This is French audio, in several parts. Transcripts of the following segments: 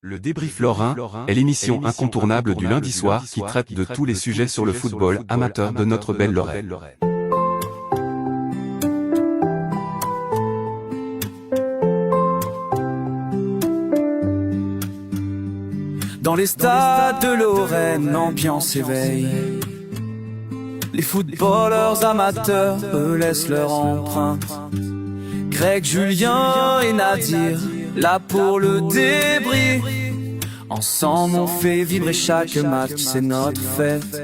Le débrief lorrain est l'émission incontournable du lundi soir qui traite de tous les sujets sur le football amateur de notre belle Lorraine. Dans les stades de Lorraine, l'ambiance éveille. Les footballeurs amateurs, eux, laissent leur empreinte. Greg, Julien et Nadir, là pour le débrief. Ensemble on fait vibrer chaque match, c'est notre fête.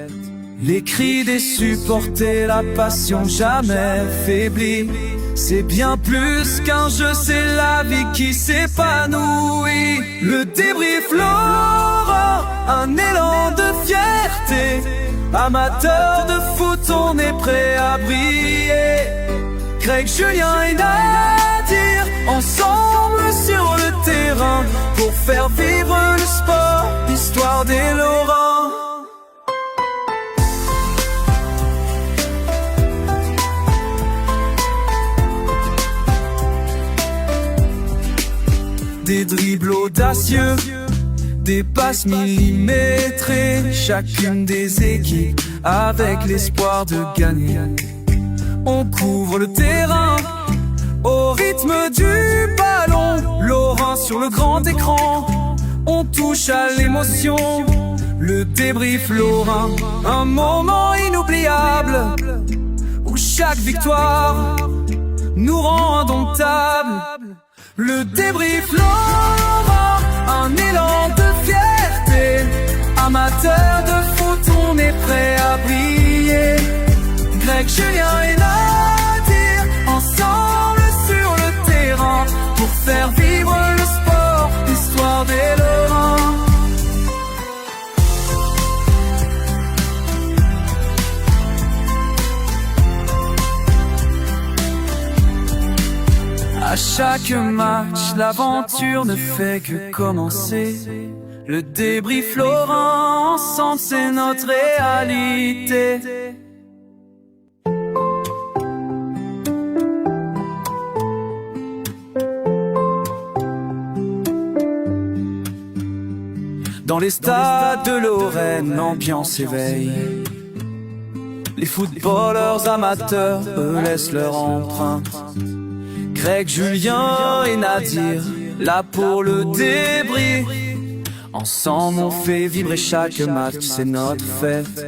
Les cris des supporters, la passion jamais faiblie. C'est bien plus qu'un jeu, c'est la vie qui s'épanouit. Le débrief Lorrain, un élan de fierté. Amateurs de foot, on est prêt à briller. Greg, Julien et Nadir, ensemble sur le terrain, pour faire vivre le sport, l'histoire des Lorrains. Des dribbles audacieux, des passes millimétrées, chacune des équipes avec l'espoir de gagner. On couvre le terrain au rythme du ballon, Lorrain sur le grand écran, on touche à l'émotion. Le débrief Lorrain, un moment inoubliable, où chaque victoire nous rend indomptables. Le débrief Lorrain, un élan de fierté. Amateurs de foot, on est prêt à briller. Greg, Julien et Nadir, ensemble sur le terrain, pour faire vivre le sport, l'histoire des Lorrains. À chaque match, l'aventure ne fait que commencer. Le débrief Lorrain, ensemble c'est notre réalité. Dans les stades de Lorraine, l'ambiance éveille. Les footballeurs amateurs, eux, laissent leur empreinte. Greg, Julien et Nadir, là pour le débrief. Ensemble on fait vibrer chaque match, c'est notre fête.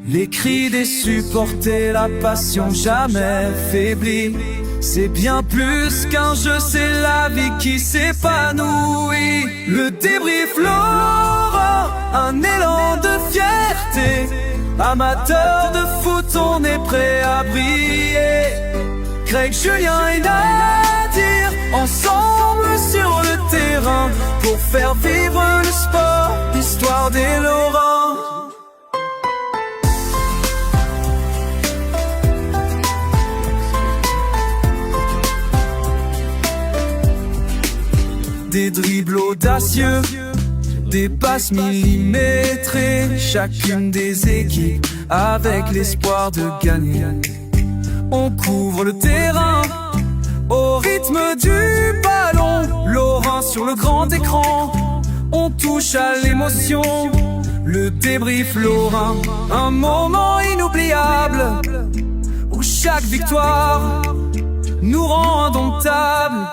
Les cris des supporters, la passion jamais faiblie. C'est bien plus qu'un jeu, c'est la vie qui s'épanouit. Le débrief Lorrain, un élan de fierté. Amateurs de foot, on est prêt à briller. Greg, Julien et Nadir, ensemble sur le terrain, pour faire vivre le sport, l'histoire des Lorrains. Des dribbles audacieux, des passes millimétrées, chacune des équipes avec l'espoir de gagner. On couvre le terrain au rythme du ballon, Lorrain sur le grand écran, on touche à l'émotion. Le débrief Lorrain, un moment inoubliable, où chaque victoire nous rend indomptables.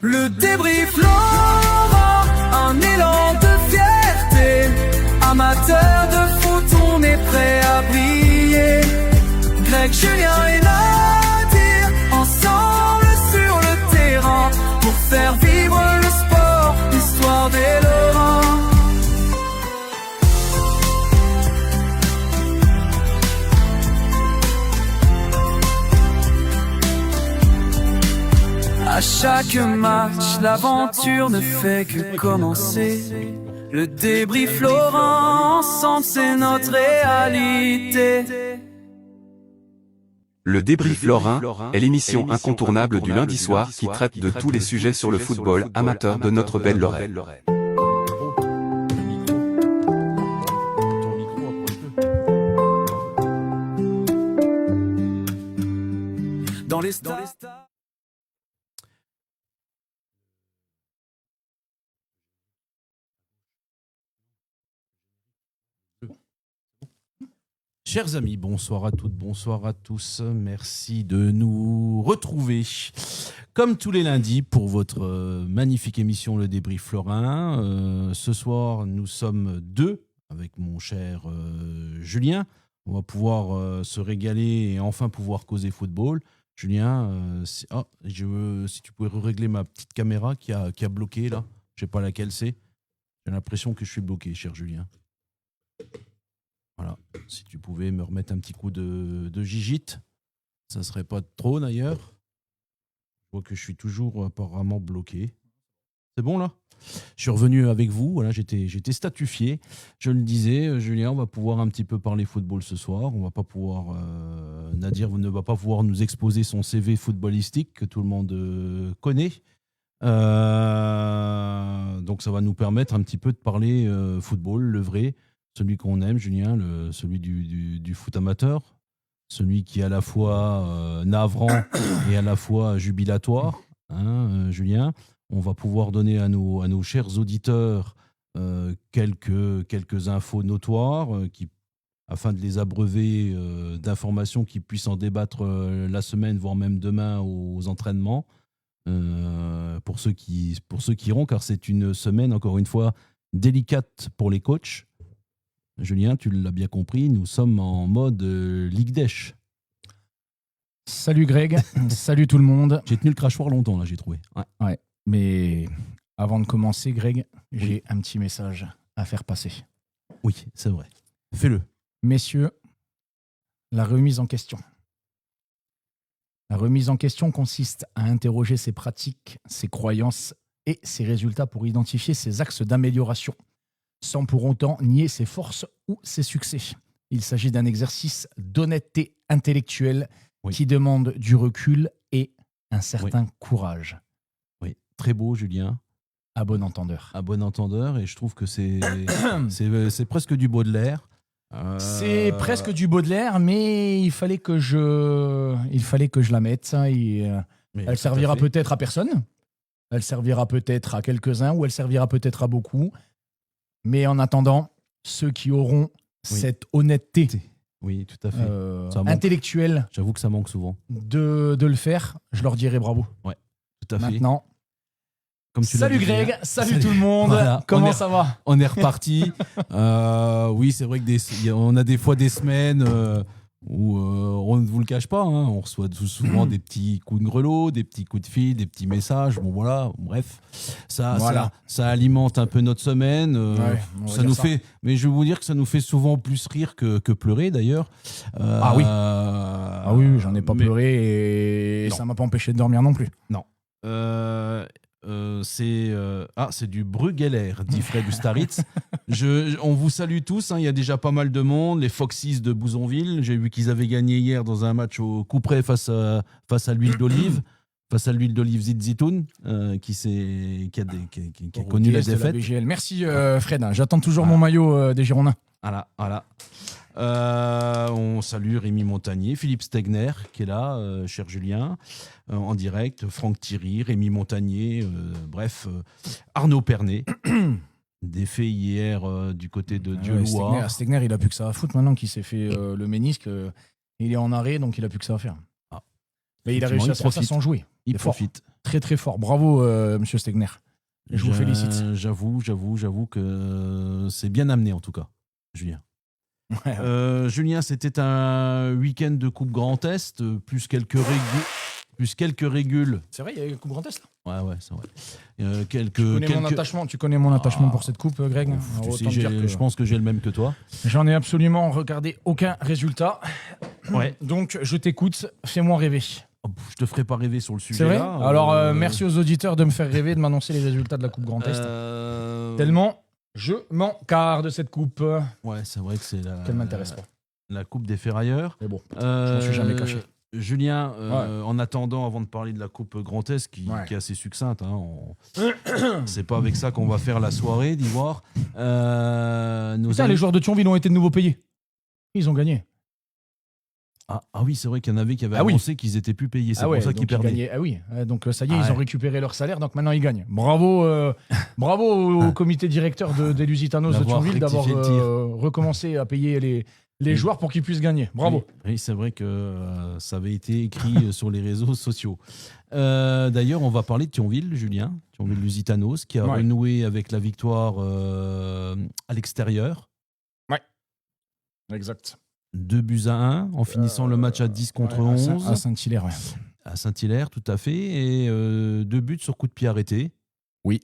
Le débrief Lorrain, un élan de fierté. Amateurs de foot, on est prêt à briller. Greg, Julien et Nadir, ensemble sur le terrain, pour faire vivre le sport, l'histoire des Lorrains. À chaque match, l'aventure ne fait que commencer. Le débrief Lorrain, ensemble c'est notre réalité. Le débrief lorrain est l'émission incontournable du lundi soir qui traite de tous les sujets sur le football amateur de notre belle Lorraine. Dans les stades. Chers amis, bonsoir à toutes, bonsoir à tous. Merci de nous retrouver comme tous les lundis pour votre magnifique émission Le Débrief Florin. Ce soir, nous sommes deux avec mon cher Julien. On va pouvoir se régaler et enfin pouvoir causer football. Julien, si tu pouvais régler ma petite caméra qui a bloqué là. Je ne sais pas laquelle c'est. J'ai l'impression que je suis bloqué, cher Julien. Voilà, si tu pouvais me remettre un petit coup de gigite, ça ne serait pas trop d'ailleurs. Je vois que je suis toujours apparemment bloqué. C'est bon là ? Je suis revenu avec vous, voilà, j'étais statufié. Je le disais, Julien, on va pouvoir un petit peu parler football ce soir. On va pas pouvoir, Nadir ne va pas pouvoir nous exposer son CV footballistique que tout le monde connaît. Donc ça va nous permettre un petit peu de parler football, le vrai. Celui qu'on aime, Julien, celui du foot amateur, celui qui est à la fois navrant et à la fois jubilatoire, hein, Julien. On va pouvoir donner à nos chers auditeurs quelques infos notoires afin de les abreuver d'informations qui puissent en débattre la semaine, voire même demain aux entraînements. Pour ceux qui iront, car c'est une semaine, encore une fois, délicate pour les coachs. Julien, tu l'as bien compris, nous sommes en mode Ligue Dèche. Salut Greg, salut tout le monde. J'ai tenu le crachoir longtemps, là, j'ai trouvé. Ouais, mais avant de commencer, Greg, j'ai un petit message à faire passer. Oui, c'est vrai. Fais-le. Messieurs, la remise en question. La remise en question consiste à interroger ses pratiques, ses croyances et ses résultats pour identifier ses axes d'amélioration, sans pour autant nier ses forces ou ses succès. Il s'agit d'un exercice d'honnêteté intellectuelle qui demande du recul et un certain courage. Oui, très beau, Julien. À bon entendeur. À bon entendeur, et je trouve que c'est presque du Baudelaire. C'est presque du Baudelaire, mais il fallait que je la mette. Ça, elle servira peut-être à personne. Elle servira peut-être à quelques-uns ou elle servira peut-être à beaucoup. Mais en attendant, ceux qui auront cette honnêteté tout à fait. intellectuelle, j'avoue que ça manque souvent, de le faire, je leur dirai bravo. Ouais, tout à fait. Maintenant, comme tu salut Greg, salut tout le monde, voilà, comment ça va ? On est reparti. Oui, c'est vrai on a des fois des semaines où on ne vous le cache pas, hein, on reçoit souvent des petits coups de grelot, des petits coups de fil, des petits messages. Bon voilà, bref, ça alimente un peu notre semaine. Ça nous fait, mais je vais vous dire que ça nous fait souvent plus rire que pleurer d'ailleurs. Ah oui, j'en ai pas pleuré et ça m'a pas empêché de dormir non plus. Non. C'est du Brugeller, dit Fred Ustaritz. On vous salue tous, hein, il y a déjà pas mal de monde. Les Foxys de Bouzonville, j'ai vu qu'ils avaient gagné hier dans un match au coup près face à l'huile d'olive. Face à l'huile d'olive Zitoun, qui a connu la défaite. Merci Fred, j'attends toujours mon maillot des Girondins. Voilà. On salue Rémi Montagnier, Philippe Stegner qui est là, cher Julien, en direct, Franck Thierry, Rémi Montagnier, Arnaud Pernet, défait hier du côté de Dieulouard. Stegner, il a plus que ça à foutre maintenant qu'il s'est fait le ménisque, il est en arrêt donc il a plus que ça à faire. Mais il a réussi à faire ça sans jouer. Il profite. Fort. Très très fort, bravo monsieur Stegner. Et je vous félicite. J'avoue que c'est bien amené en tout cas, Julien. Julien, c'était un week-end de Coupe Grand Est, plus quelques régules. C'est vrai, il y a eu Coupe Grand Est. Ouais, c'est vrai. Tu connais mon attachement pour cette coupe, Greg. Je pense que j'ai le même que toi. J'en ai absolument regardé aucun résultat. Ouais. Donc je t'écoute, fais-moi rêver. Je te ferai pas rêver sur le sujet. C'est vrai. Là, alors merci aux auditeurs de me faire rêver, de m'annoncer les résultats de la Coupe Grand Est. Tellement je m'en carre de cette coupe. Ouais, c'est vrai que c'est qu'elle m'intéresse pas. La coupe des ferrailleurs. Mais bon, je m'en suis jamais caché. Julien, en attendant, avant de parler de la coupe Grand Est, qui est assez succincte, hein, c'est pas avec ça qu'on va faire la soirée d'Ivoire. Les joueurs de Thionville ont été de nouveau payés. Ils ont gagné. Ah oui, c'est vrai qu'il y en avait qui avaient annoncé qu'ils étaient plus payés. C'est pour ça qu'ils perdaient. Donc ça y est, ils ont récupéré leur salaire, donc maintenant ils gagnent. Bravo au comité directeur des Lusitanos de Thionville d'avoir recommencé à payer les joueurs pour qu'ils puissent gagner. Bravo. Oui, c'est vrai que ça avait été écrit sur les réseaux sociaux. D'ailleurs, on va parler de Thionville, Julien. Thionville-Lusitanos, qui a renoué avec la victoire à l'extérieur. Ouais, exact. 2-1 en finissant le match à 10 contre 11. À Saint-Hilaire, ouais. À Saint-Hilaire, tout à fait. Et 2 buts sur coup de pied arrêté. Oui.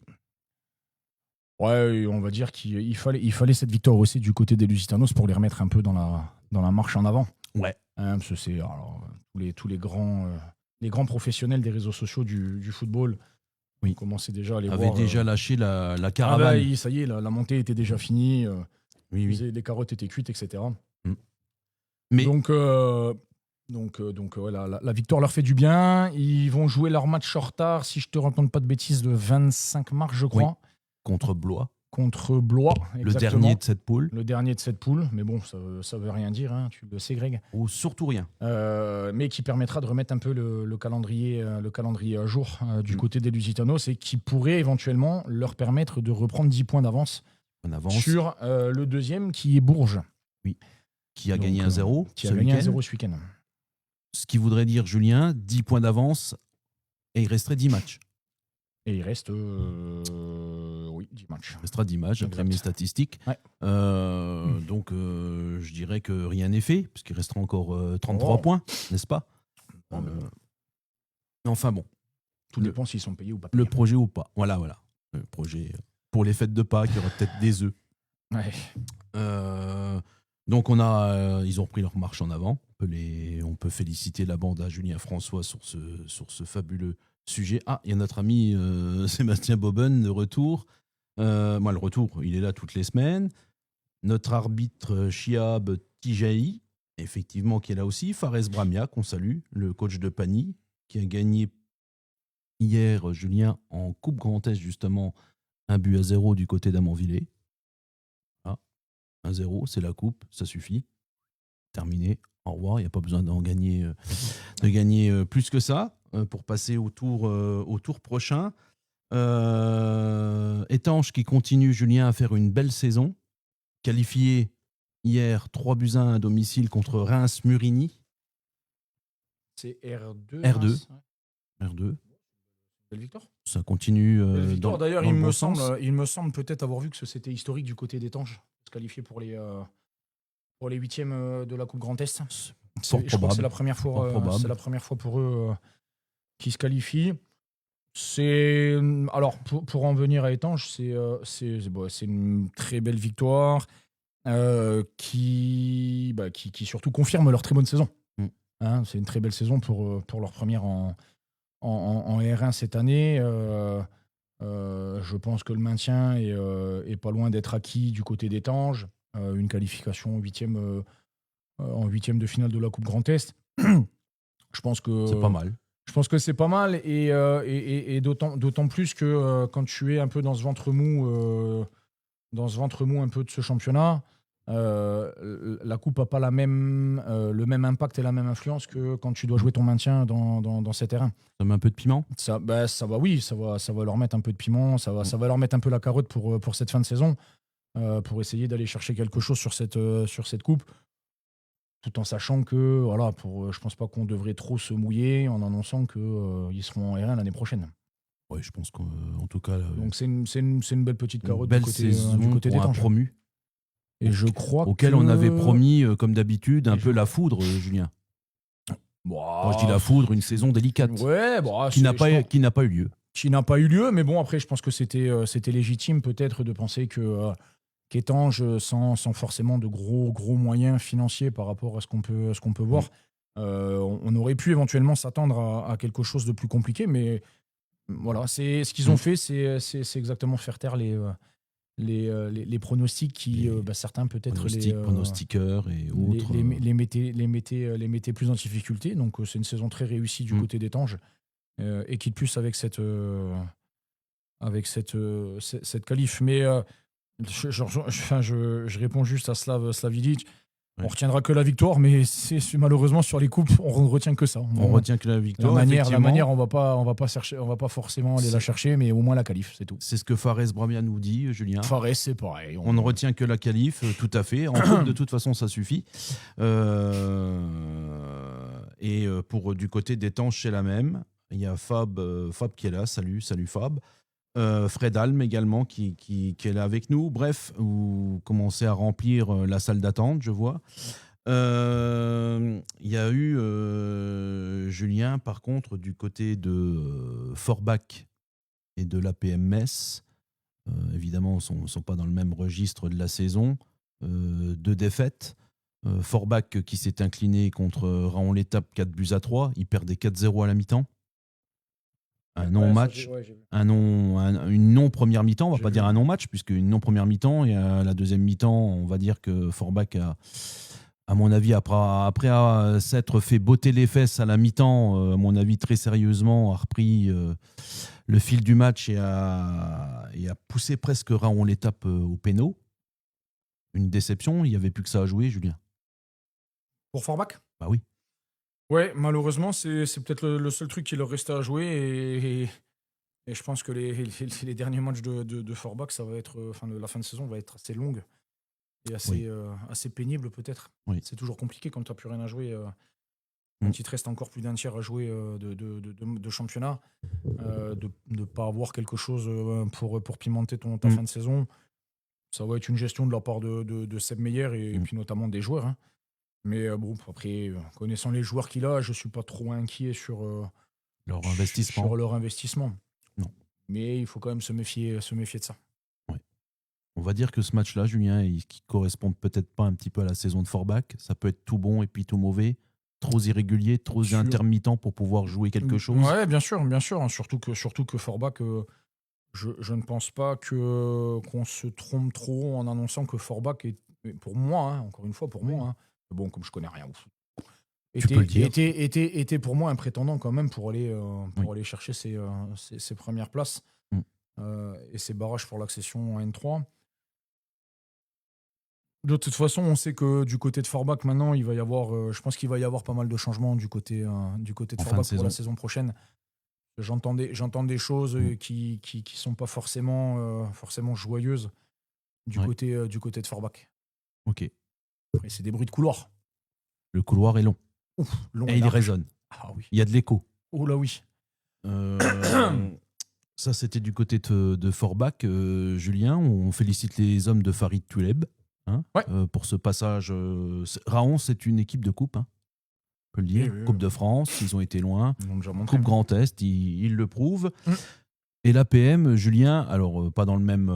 Ouais, on va dire qu'il fallait cette victoire aussi du côté des Lusitanos pour les remettre un peu dans la marche en avant. Ouais. Parce que c'est tous les grands professionnels des réseaux sociaux du football. Oui. On commençait déjà à les voir. Avaient déjà lâché la caravane. Ça y est, la montée était déjà finie. Oui. Les carottes étaient cuites, etc. Mais Donc, la victoire leur fait du bien. Ils vont jouer leur match en retard, si je te raconte pas de bêtises, le 25 mars, je crois. Oui. Contre Blois. Contre Blois, exactement. Le dernier de cette poule. Le dernier de cette poule. Mais bon, ça veut rien dire, hein, tu le sais, Greg. Ou surtout rien. Mais qui permettra de remettre un peu le calendrier à jour du côté des Lusitanos et qui pourrait éventuellement leur permettre de reprendre 10 points d'avance sur le deuxième qui est Bourges. Oui. Qui a gagné 1-0. Qui a gagné 1-0 ce week-end. Ce qui voudrait dire, Julien, 10 points d'avance et il resterait 10 matchs. Et il reste 10 matchs. Il restera 10 matchs après mes statistiques. Ouais. Donc, je dirais que rien n'est fait, puisqu'il restera encore 33 points, n'est-ce pas Enfin bon. Tout dépend s'ils sont payés ou pas. Le projet ou pas. Voilà. Le projet pour les fêtes de Pâques, il y aura peut-être des œufs. Ouais. Donc, ils ont repris leur marche en avant. On peut féliciter la bande à Julien François sur ce fabuleux sujet. Ah, il y a notre ami Sébastien Boben de retour. Le retour, il est là toutes les semaines. Notre arbitre Chiab Tijaï, effectivement, qui est là aussi. Fares Bramia, qu'on salue, le coach de Pani, qui a gagné hier, Julien, en Coupe Grand Est, justement, 1-0 du côté d'Amanvillers. 1-0, c'est la coupe, ça suffit. Terminé, au revoir, il n'y a pas besoin de gagner plus que ça pour passer au tour prochain. Étanges qui continue, Julien, à faire une belle saison. Qualifié hier 3-1 à domicile contre Reims-Murigny. C'est R2. R2. Belle victoire. Ça continue. D'ailleurs, il me semble peut-être avoir vu que c'était historique du côté d'Étanges. Se qualifier pour les huitièmes de la Coupe Grand Est. Je crois que c'est la première fois pour eux qui se qualifient. Alors pour en venir à Étanges, c'est une très belle victoire qui surtout confirme leur très bonne saison. C'est une très belle saison pour leur première en R1 cette année. Je pense que le maintien est pas loin d'être acquis du côté d'Étanges. Une qualification en huitième de finale de la Coupe Grand Est. Je pense que c'est pas mal. Je pense que c'est pas mal et d'autant plus que quand tu es un peu dans ce ventre mou un peu de ce championnat, la coupe n'a pas le même impact et la même influence que quand tu dois jouer ton maintien dans ces terrains. Ça met un peu de piment. Ça va leur mettre un peu de piment, ça va leur mettre un peu la carotte pour cette fin de saison, pour essayer d'aller chercher quelque chose sur cette coupe. Tout en sachant que, je pense pas qu'on devrait trop se mouiller en annonçant qu'ils seront en R1 l'année prochaine. Oui, je pense qu'en tout cas. Donc c'est une belle petite carotte du côté des promu. Et je crois auquel on avait promis, comme d'habitude, un peu la foudre, Julien. Quand je dis la foudre, une saison délicate. Ouais, qui n'a pas eu lieu. Qui n'a pas eu lieu, mais bon, après, je pense que c'était légitime peut-être de penser qu'Étanges, sans forcément de gros moyens financiers par rapport à ce qu'on peut voir, on aurait pu éventuellement s'attendre à quelque chose de plus compliqué, mais voilà, c'est ce qu'ils ont fait, c'est exactement faire taire les pronostics qui, certains peut-être pronostiqueurs et autres les mettaient plus en difficulté. Donc c'est une saison très réussie du côté d'Étanges et qui de plus avec cette qualif. Mais je réponds juste à Slav Vidic. Ouais. On retiendra que la victoire, mais malheureusement sur les coupes, on ne retient que ça. On retient que la victoire. La effectivement. manière, on va pas forcément aller la chercher, mais au moins la qualif, c'est tout. C'est ce que Fares Bramia nous dit, Julien. Fares, c'est pareil. On ne retient que la qualif, tout à fait. En coupe, de toute façon, ça suffit. Et pour du côté des Tanches, c'est la même. Il y a Fab qui est là. Salut Fab. Fred Alm également qui est là avec nous. Bref, vous commencez à remplir la salle d'attente, je vois. Il y a eu Julien, par contre, du côté de Forbach et de l'APM Metz. Évidemment, ils ne sont pas dans le même registre de la saison. 2 défaites. Forbach qui s'est incliné contre Raon l'Étape 4-3. Il perdait 4-0 à la mi-temps. Un non-match, une non-première mi-temps, on va pas dire un non-match, puisque une non-première mi-temps, et à la deuxième mi-temps, on va dire que Forbach a, à mon avis, après s'être fait botter les fesses à la mi-temps, à mon avis, très sérieusement, a repris le fil du match et a poussé presque Raon l'Étape au péno. Une déception, il n'y avait plus que ça à jouer, Julien. Pour Forbach ? Bah oui. Ouais, malheureusement, c'est peut-être le seul truc qui leur restait à jouer. Et je pense que les derniers matchs de Forbach, ça va être, la fin de saison va être assez longue et assez pénible peut-être. Oui. C'est toujours compliqué quand tu n'as plus rien à jouer. Quand il te reste encore plus d'un tiers à jouer de championnat, de ne pas avoir quelque chose pour pimenter ta fin de saison. Ça va être une gestion de la part de Seb Meyer et puis notamment des joueurs. Hein. Mais bon, après, connaissant les joueurs qu'il a, je ne suis pas trop inquiet sur leur investissement. Non. Mais il faut quand même se méfier de ça. Ouais. On va dire que ce match-là, Julien, qui correspond peut-être pas un petit peu à la saison de Forbach, ça peut être tout bon et puis tout mauvais, trop irrégulier, trop intermittent pour pouvoir jouer quelque chose. Ouais, bien sûr. Hein. Surtout que Forbach, je ne pense pas qu'on se trompe trop en annonçant que Forbach est, pour moi, hein, encore une fois, pour moi, hein, bon, comme je connais rien au foot, était pour moi un prétendant quand même pour aller chercher ses premières places et ses barrages pour l'accession en N3. De toute façon, on sait que du côté de Forbach, maintenant, il va y avoir, je pense qu'il va y avoir pas mal de changements du côté de Forbach pour la saison prochaine. J'entends des choses qui sont pas forcément joyeuses du côté de Forbach. Ok. Et c'est des bruits de couloir. Le couloir est long. Ouf, long et il résonne. Ah oui. Il y a de l'écho. Oh là oui. Ça, c'était du côté de Forbach. Julien, on félicite les hommes de Farid Tuleb pour ce passage. Raon, c'est une équipe de coupe, hein, on peut le dire. Oui. Coupe de France, ils ont été loin. Coupe Grand Est, ils le prouvent. Et l'APM, Julien, alors pas dans le même,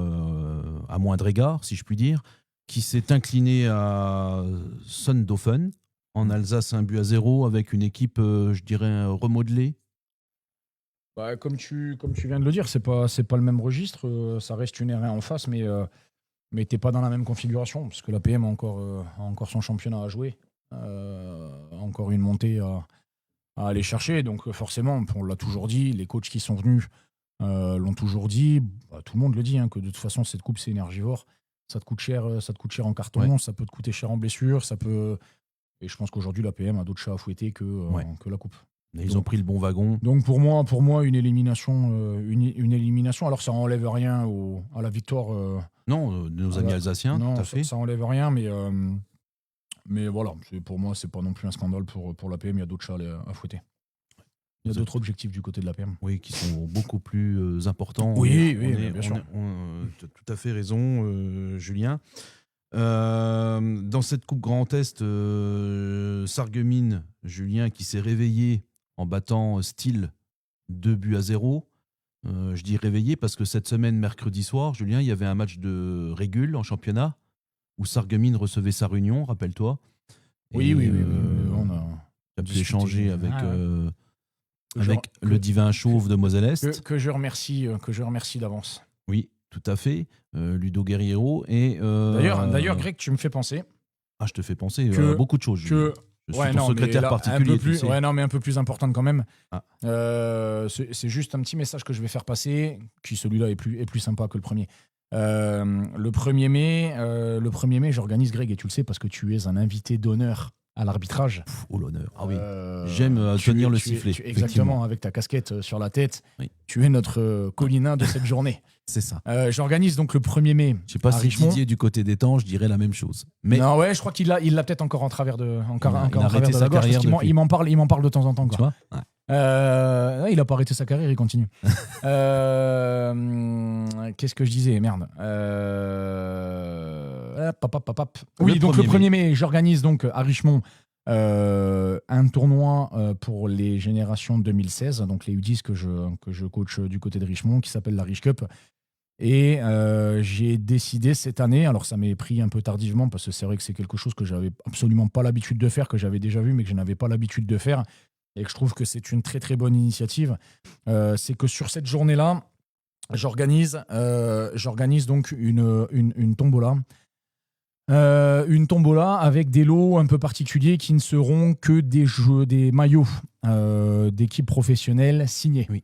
à moindre égard, si je puis dire, qui s'est incliné à Sonhofen en Alsace 1-0 avec une équipe, je dirais, remodelée. Bah, comme tu viens de le dire, c'est pas le même registre. Ça reste une R1 en face, mais t'es pas dans la même configuration parce que l'APM a encore son championnat à jouer, encore une montée à aller chercher. Donc forcément, on l'a toujours dit, les coachs qui sont venus l'ont toujours dit. Bah, tout le monde le dit, hein, que de toute façon cette coupe c'est énergivore. Ça te coûte cher en carton, ça peut te coûter cher en blessure, Et je pense qu'aujourd'hui l'APM a d'autres chats à fouetter que la coupe. Ils ont pris le bon wagon. Donc pour moi une élimination, une élimination. Alors ça enlève rien à la victoire. Non, de nos amis alsaciens, non, tout à fait. Ça enlève rien, mais voilà, pour moi c'est pas non plus un scandale pour l'APM. Il y a d'autres chats à fouetter. Il y a d'autres objectifs du côté de l'APM. Oui, qui sont beaucoup plus importants. Oui, bien sûr. Tu as tout à fait raison, Julien. Dans cette Coupe Grand Est, Sarreguemines, Julien, qui s'est réveillé en battant Steel 2-0. Je dis réveillé parce que cette semaine, mercredi soir, Julien, il y avait un match de régule en championnat où Sarreguemines recevait sa Réunion, rappelle-toi. Oui. On a pu échanger avec le divin chauve de Moselle-Est. Que je remercie d'avance. Oui, tout à fait. Ludo Guerriero. D'ailleurs, Greg, tu me fais penser. Ah, je te fais penser beaucoup de choses. Je suis ton secrétaire particulier. Mais un peu plus importante quand même. C'est juste un petit message que je vais faire passer, qui celui-là est plus sympa que le premier. Le 1er mai, j'organise, Greg, et tu le sais, parce que tu es un invité d'honneur à l'arbitrage. Oh, l'honneur. Ah oui. J'aime tenir le sifflet. Exactement, avec ta casquette sur la tête. Oui. Tu es notre colina de cette journée. C'est ça. J'organise donc le 1er mai. Je sais pas à si Richemont. Didier du côté des temps, je dirais la même chose. Mais Non, ouais, je crois qu'il l'a peut-être encore en travers de, il a arrêté sa la gorge, carrière parce qu'il depuis. il m'en parle de temps en temps. tu Quoi. vois, ouais. Il a pas arrêté sa carrière, il continue. Qu'est-ce que je disais, merde. Oui, Le donc le 1er 1er mai, j'organise donc à Richemont un tournoi pour les générations 2016, donc les U10 que je coach du côté de Richemont, qui s'appelle la Rich Cup. Et j'ai décidé cette année, alors ça m'est pris un peu tardivement parce que c'est vrai que c'est quelque chose que j'avais absolument pas l'habitude de faire, que j'avais déjà vu mais que je n'avais pas l'habitude de faire, et que je trouve que c'est une très très bonne initiative. C'est que sur cette journée-là, j'organise donc une tombola. Une tombola avec des lots un peu particuliers qui ne seront que des maillots d'équipes professionnelles signés. Oui.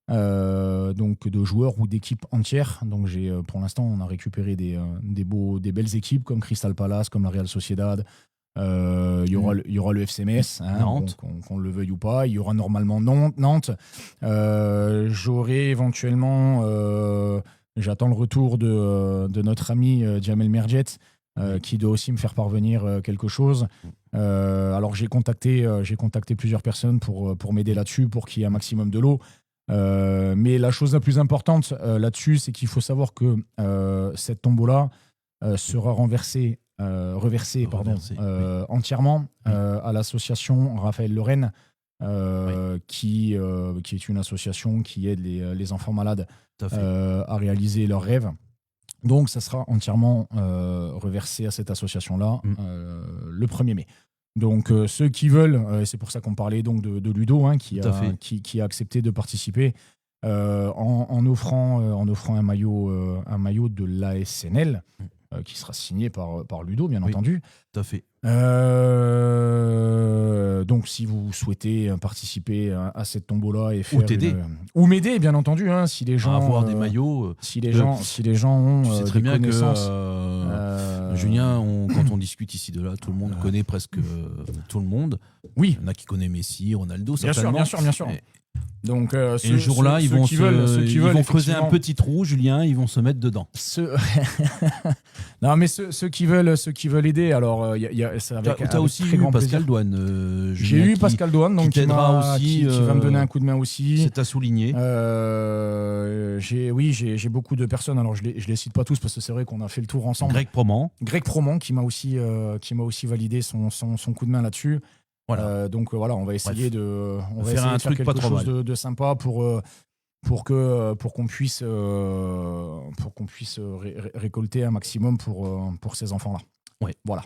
Donc de joueurs ou d'équipes entières. Donc pour l'instant, on a récupéré des belles équipes comme Crystal Palace, comme la Real Sociedad. Il y aura le FC Metz, Nantes. qu'on le veuille ou pas. Il y aura normalement Nantes. J'aurai éventuellement, j'attends le retour de notre ami Jamel Merjet, qui doit aussi me faire parvenir quelque chose. Alors j'ai contacté plusieurs personnes pour m'aider là-dessus, pour qu'il y ait un maximum de lots. Mais la chose la plus importante là-dessus, c'est qu'il faut savoir que cette tombola sera reversée entièrement à l'association Raphaël Lorraine, qui est une association qui aide les enfants malades à réaliser leurs rêves. Donc ça sera entièrement reversé à cette association-là le 1er mai. Donc ceux qui veulent, c'est pour ça qu'on parlait donc de Ludo, qui a accepté de participer en offrant un maillot de l'ASNL qui sera signé par Ludo, bien entendu. Tout à fait. Donc si vous souhaitez participer à cette tombola et faire t'aider. ou m'aider, bien entendu, si les gens avoir des maillots. si les gens ont Tu sais très des bien connaissances. que Julien, quand on discute ici de là, tout le monde connaît presque tout le monde. Oui, Il y en a qui connaissent Messi, Ronaldo, bien certainement. sûr. Et- Donc, Et le jour-là, ils vont creuser un effectivement, petit trou, Julien, ils vont se mettre dedans. Non, mais ceux qui veulent aider, alors c'est avec Tu as aussi très eu grand Pascal plaisir. Douane. J'ai Julien, eu Pascal Douane, donc qui t'aidera aussi, qui va me donner un coup de main aussi. C'est à souligner. J'ai beaucoup de personnes. Alors je les cite pas tous parce que c'est vrai qu'on a fait le tour ensemble. Greg Proman. Greg Proman qui m'a aussi validé son coup de main là-dessus. Voilà. Donc voilà, on va essayer de faire un truc quelque pas trop chose mal. de sympa pour qu'on puisse récolter un maximum pour ces enfants-là. Ouais. Voilà.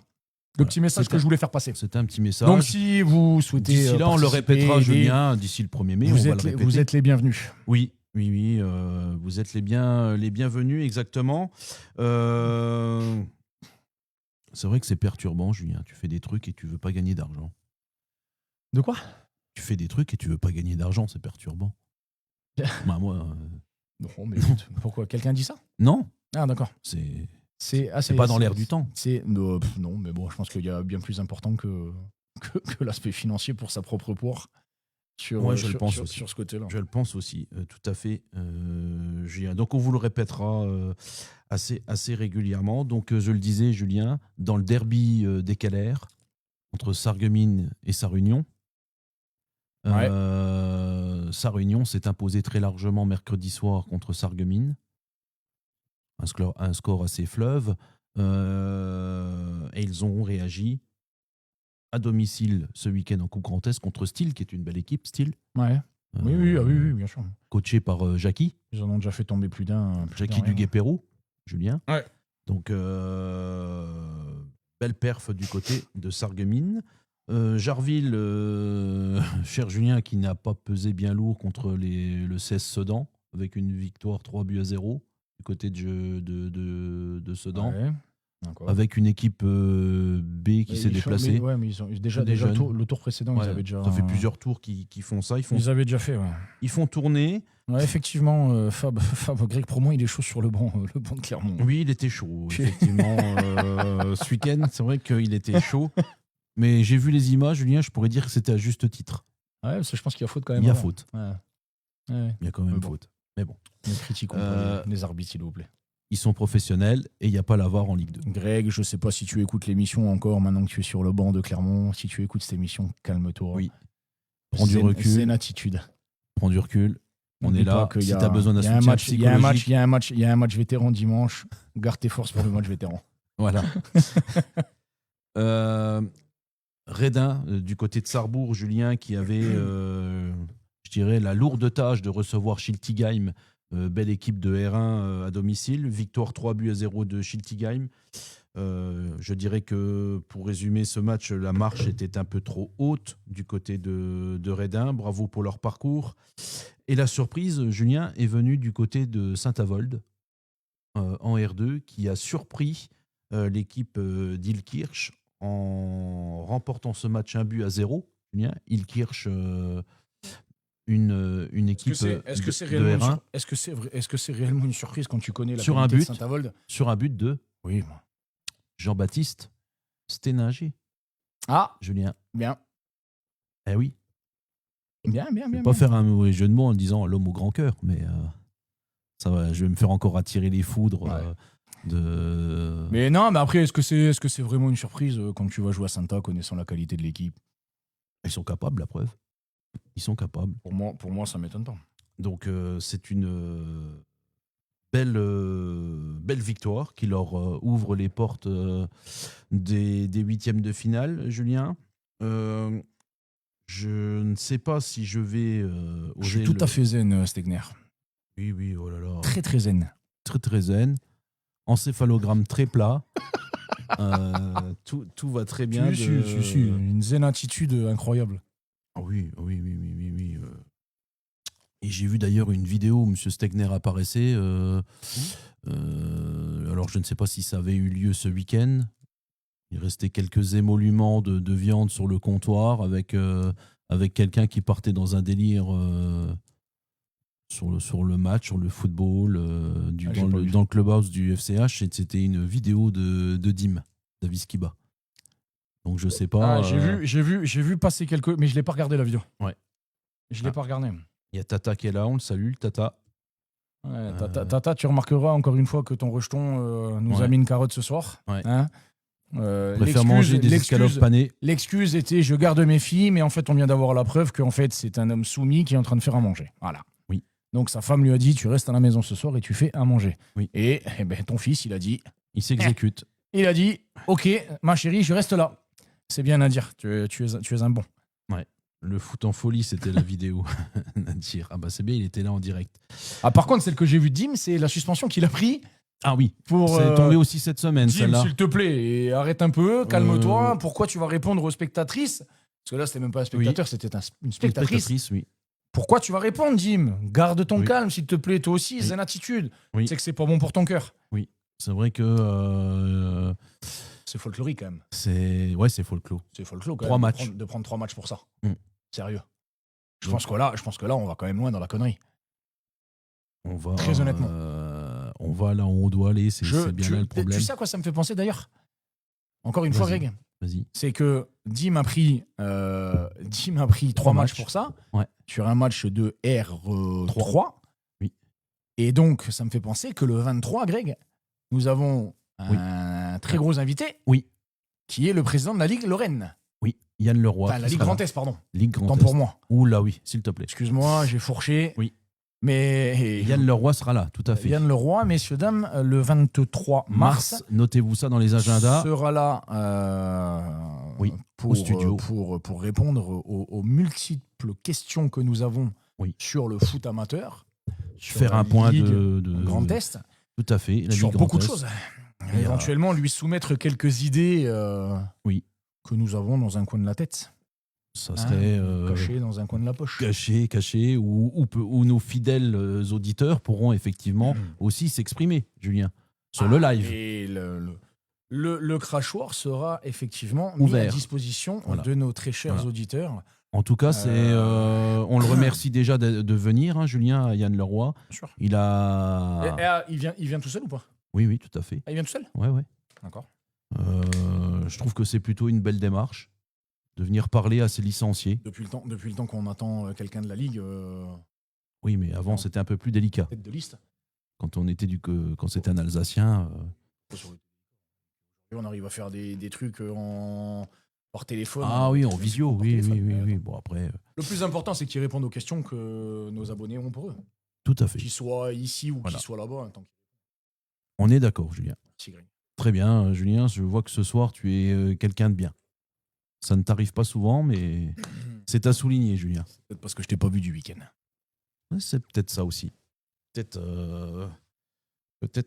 Le petit message que je voulais faire passer. C'était un petit message. Donc si vous souhaitez D'ici là, on le participer, répétera, aider, Julien, d'ici le 1er mai, on va le répéter. vous êtes les bienvenus. Oui, vous êtes les bienvenus, exactement. C'est vrai que c'est perturbant, Julien. Tu fais des trucs et tu veux pas gagner d'argent. De quoi ? Tu fais des trucs et tu veux pas gagner d'argent, c'est perturbant. Bah, moi, Non, mais pourquoi ? Quelqu'un dit ça ? non, Ah d'accord. c'est pas dans l'air du temps. Non, mais bon, je pense qu'il y a bien plus important que l'aspect financier pour sa propre poire sur Je le pense aussi. sur ce côté-là. Je le pense aussi, tout à fait, Julien. Donc on vous le répétera assez régulièrement. Donc je le disais, Julien, dans le derby des Calaires, entre Sarreguemines et Sarre-Union, Sarre-Union s'est imposé très largement mercredi soir contre Sarreguemines. Un score assez fleuve. Et ils ont réagi à domicile ce week-end en Coupe Grand Est contre Steel, qui est une belle équipe, Steel. Ouais. Oui, bien sûr. Coaché par Jackie. Ils en ont déjà fait tomber plus d'un. Jackie Duguay-Pérou, Julien. Ouais. Donc, belle perf du côté de Sarreguemines. Jarville, cher Julien, qui n'a pas pesé bien lourd contre le 16 Sedan, avec une victoire 3-0 du côté de Sedan. Ouais. D'accord. avec une équipe B qui s'est déplacée. Mais ils ont déjà Des jeunes. le tour précédent, Ouais, ils avaient déjà. ça fait plusieurs tours qu'ils font ça. Ils avaient déjà fait, ouais. Ils font tourner. Ouais, effectivement, Fab Greg Promont, il est chaud sur le banc de Clermont. Oui, il était chaud, effectivement. Ce week-end, c'est vrai qu'il était chaud. Mais j'ai vu les images, Julien, je pourrais dire que c'était à juste titre. Ouais, parce que je pense qu'il y a faute quand même. Il y a avant. faute. Ouais. Ouais. Il y a quand même Mais bon. faute. Mais bon, Ne critiquons pas les arbitres, s'il vous plaît. ils sont professionnels et il n'y a pas la VAR en Ligue 2. Greg, je sais pas si tu écoutes l'émission encore maintenant que tu es sur le banc de Clermont. Si tu écoutes cette émission, calme-toi. Oui. Prends du recul. Zen attitude. Prends du recul. On N'oublie est là. pas qu'il Si y a- tu as besoin d'un il y a un soutien match, il y a un match, psychologique. il y a un match vétéran dimanche. Garde tes forces pour le match vétéran. Voilà. Redin, du côté de Sarrebourg, Julien, qui avait, je dirais, la lourde tâche de recevoir Schiltigheim, belle équipe de R1 à domicile. Victoire 3-0 de Schiltigheim. Je dirais que, pour résumer ce match, la marche était un peu trop haute du côté de Redin. Bravo pour leur parcours. Et la surprise, Julien, est venue du côté de Saint-Avold, en R2, qui a surpris l'équipe d'Ilkirch en remportant ce match 1-0. Julien, Ilkirch, une équipe Est-ce que c'est de réellement, R1 est-ce que c'est réellement une surprise quand tu connais la Sur un qualité de but. Saint-Avold? sur un but de Oui. Jean-Baptiste Sténinger. Ah, Julien, bien. eh oui, Bien. je ne vais pas faire un mauvais jeu de mots en disant l'homme au grand cœur, mais ça va, je vais me faire encore attirer les foudres Ouais. de... Mais non, mais après, est-ce que c'est vraiment une surprise quand tu vas jouer à Santa, connaissant la qualité de l'équipe? Ils sont capables, la preuve. Ils sont capables. Pour moi, ça m'étonne pas. Donc c'est une belle victoire qui leur ouvre les portes des huitièmes de finale, Julien. Je ne sais pas si je vais Je suis tout à fait zen, Stegner. Oui, oh là là. Très, très zen. Très, très zen. Encéphalogramme très plat. Tout va très bien. Si, une zen attitude incroyable. Ah oui. Et j'ai vu d'ailleurs une vidéo où M. Stegner apparaissait. Alors, je ne sais pas si ça avait eu lieu ce week-end. Il restait quelques émoluments de viande sur le comptoir avec quelqu'un qui partait dans un délire sur le match, sur le football, dans le clubhouse du FCH. Et c'était une vidéo de Dim, David Skiba. Donc, je ne sais pas. J'ai vu passer quelques... Mais je ne l'ai pas regardé, la vidéo. Ouais. Je ne l'ai pas regardé. Il y a Tata qui est là, on le salue, Tata. Ouais, Tata, tu remarqueras encore une fois que ton rejeton nous a mis une carotte ce soir. Ouais. Hein, Préfère manger des escalopes panées. L'excuse était je garde mes filles, mais en fait on vient d'avoir la preuve qu'en fait c'est un homme soumis qui est en train de faire à manger. Voilà. Oui. Donc sa femme lui a dit tu restes à la maison ce soir et tu fais à manger. Oui. Et ben, ton fils il a dit Il s'exécute. il a dit ok ma chérie je reste là. C'est bien Nadir, tu es un bon. Ouais. Le foot en folie, c'était la vidéo. Nadir. Ah bah c'est bien, il était là en direct. Ah par contre celle que j'ai vue de Dim c'est la suspension qu'il a pris. Ah oui, Pour, c'est tombé aussi cette semaine, Dim, celle-là. s'il te plaît, et arrête un peu, calme-toi. Pourquoi tu vas répondre aux spectatrices? Parce que là, c'était même pas un spectateur, c'était une spectatrice. Oui. Pourquoi tu vas répondre, Dim? Garde ton Oui. calme, s'il te plaît. Toi aussi, Oui. zen attitude. Oui. C'est que c'est pas bon pour ton cœur. Oui, c'est vrai que C'est folklorique, quand même. c'est folklore. C'est folklore, quand 3 même. matchs. De prendre 3 matchs pour ça. Mm. Sérieux. Je Donc- pense que là, on va quand même loin dans la connerie. On va Très honnêtement. On va là où on doit aller, c'est bien là le problème. Tu sais à quoi ça me fait penser, d'ailleurs? Encore une fois, Vas-y. Greg. Vas-y. C'est que Dim a pris 3 matchs pour ça, Ouais. sur un match de R3. Oui. Et donc, ça me fait penser que le 23, Greg, nous avons un très gros invité, Oui. qui est le président de la Ligue Lorraine. Oui, Yann Leroy. Enfin, la Ligue Grand Est, pardon. Ligue Grand Tant Est. pour moi. Oula oui, s'il te plaît. Excuse-moi, j'ai fourché. Oui. Mais Yann Leroy sera là, tout à fait. Yann Leroy, messieurs, dames, le 23 mars, notez-vous ça dans les agendas. sera là Oui, pour, au studio. pour répondre aux multiples questions que nous avons Oui. sur le foot amateur. Sur Faire la un point Ligue de Grand Est, Tout à fait. La sur Ligue beaucoup de Grand Est. choses. Éventuellement, lui soumettre quelques idées Oui. que nous avons dans un coin de la tête, Ça serait cachées dans un coin de la poche. caché, où nos fidèles auditeurs pourront effectivement aussi s'exprimer, Julien, sur le live. Et Le crachoir sera effectivement mis à Ouvert. disposition Voilà. de nos très chers Voilà. auditeurs. En tout cas, on le remercie déjà de venir, hein, Julien, Yann Leroy. Bien sûr. Il a... Il vient tout seul ou pas? Oui, tout à fait. Il vient tout seul? Ouais. D'accord. Je trouve que c'est plutôt une belle démarche de venir parler à ses licenciés. Depuis le temps qu'on attend quelqu'un de la Ligue, Oui, mais avant, c'était un peu plus délicat. tête de liste. Quand c'était un Alsacien... On arrive à faire des trucs par téléphone. Ah oui, en visio, par oui. téléphone. Bon, après, Le plus important, c'est qu'ils répondent aux questions que nos abonnés ont pour eux. tout à fait. Qu'ils soient ici ou Voilà. qu'ils soient là-bas. Tant qu'ils- On est d'accord, Julien. Merci, Greg. Très bien, Julien, je vois que ce soir, tu es quelqu'un de bien. Ça ne t'arrive pas souvent, mais c'est à souligner, Julien. Peut-être parce que je t'ai pas vu du week-end. Ouais, c'est peut-être ça aussi. Peut-être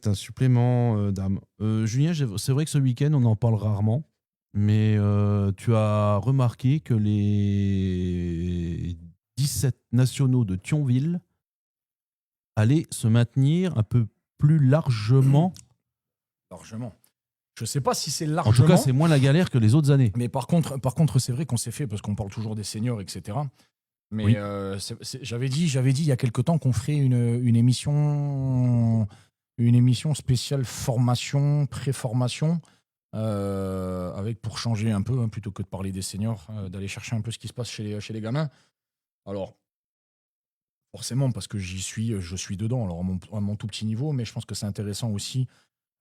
un supplément d'âme. Julien, c'est vrai que ce week-end, on en parle rarement, mais tu as remarqué que les 17 nationaux de Thionville allaient se maintenir un peu plus largement. Largement. Je sais pas si c'est En largement. tout cas, c'est moins la galère que les autres années. Mais par contre, c'est vrai qu'on s'est fait, parce qu'on parle toujours des seniors, etc. Mais Oui. j'avais dit il y a quelque temps qu'on ferait une émission spéciale formation, pré-formation, avec pour changer un peu, hein, plutôt que de parler des seniors, d'aller chercher un peu ce qui se passe chez les gamins. Alors, forcément, parce que je suis dedans, alors à mon tout petit niveau, mais je pense que c'est intéressant aussi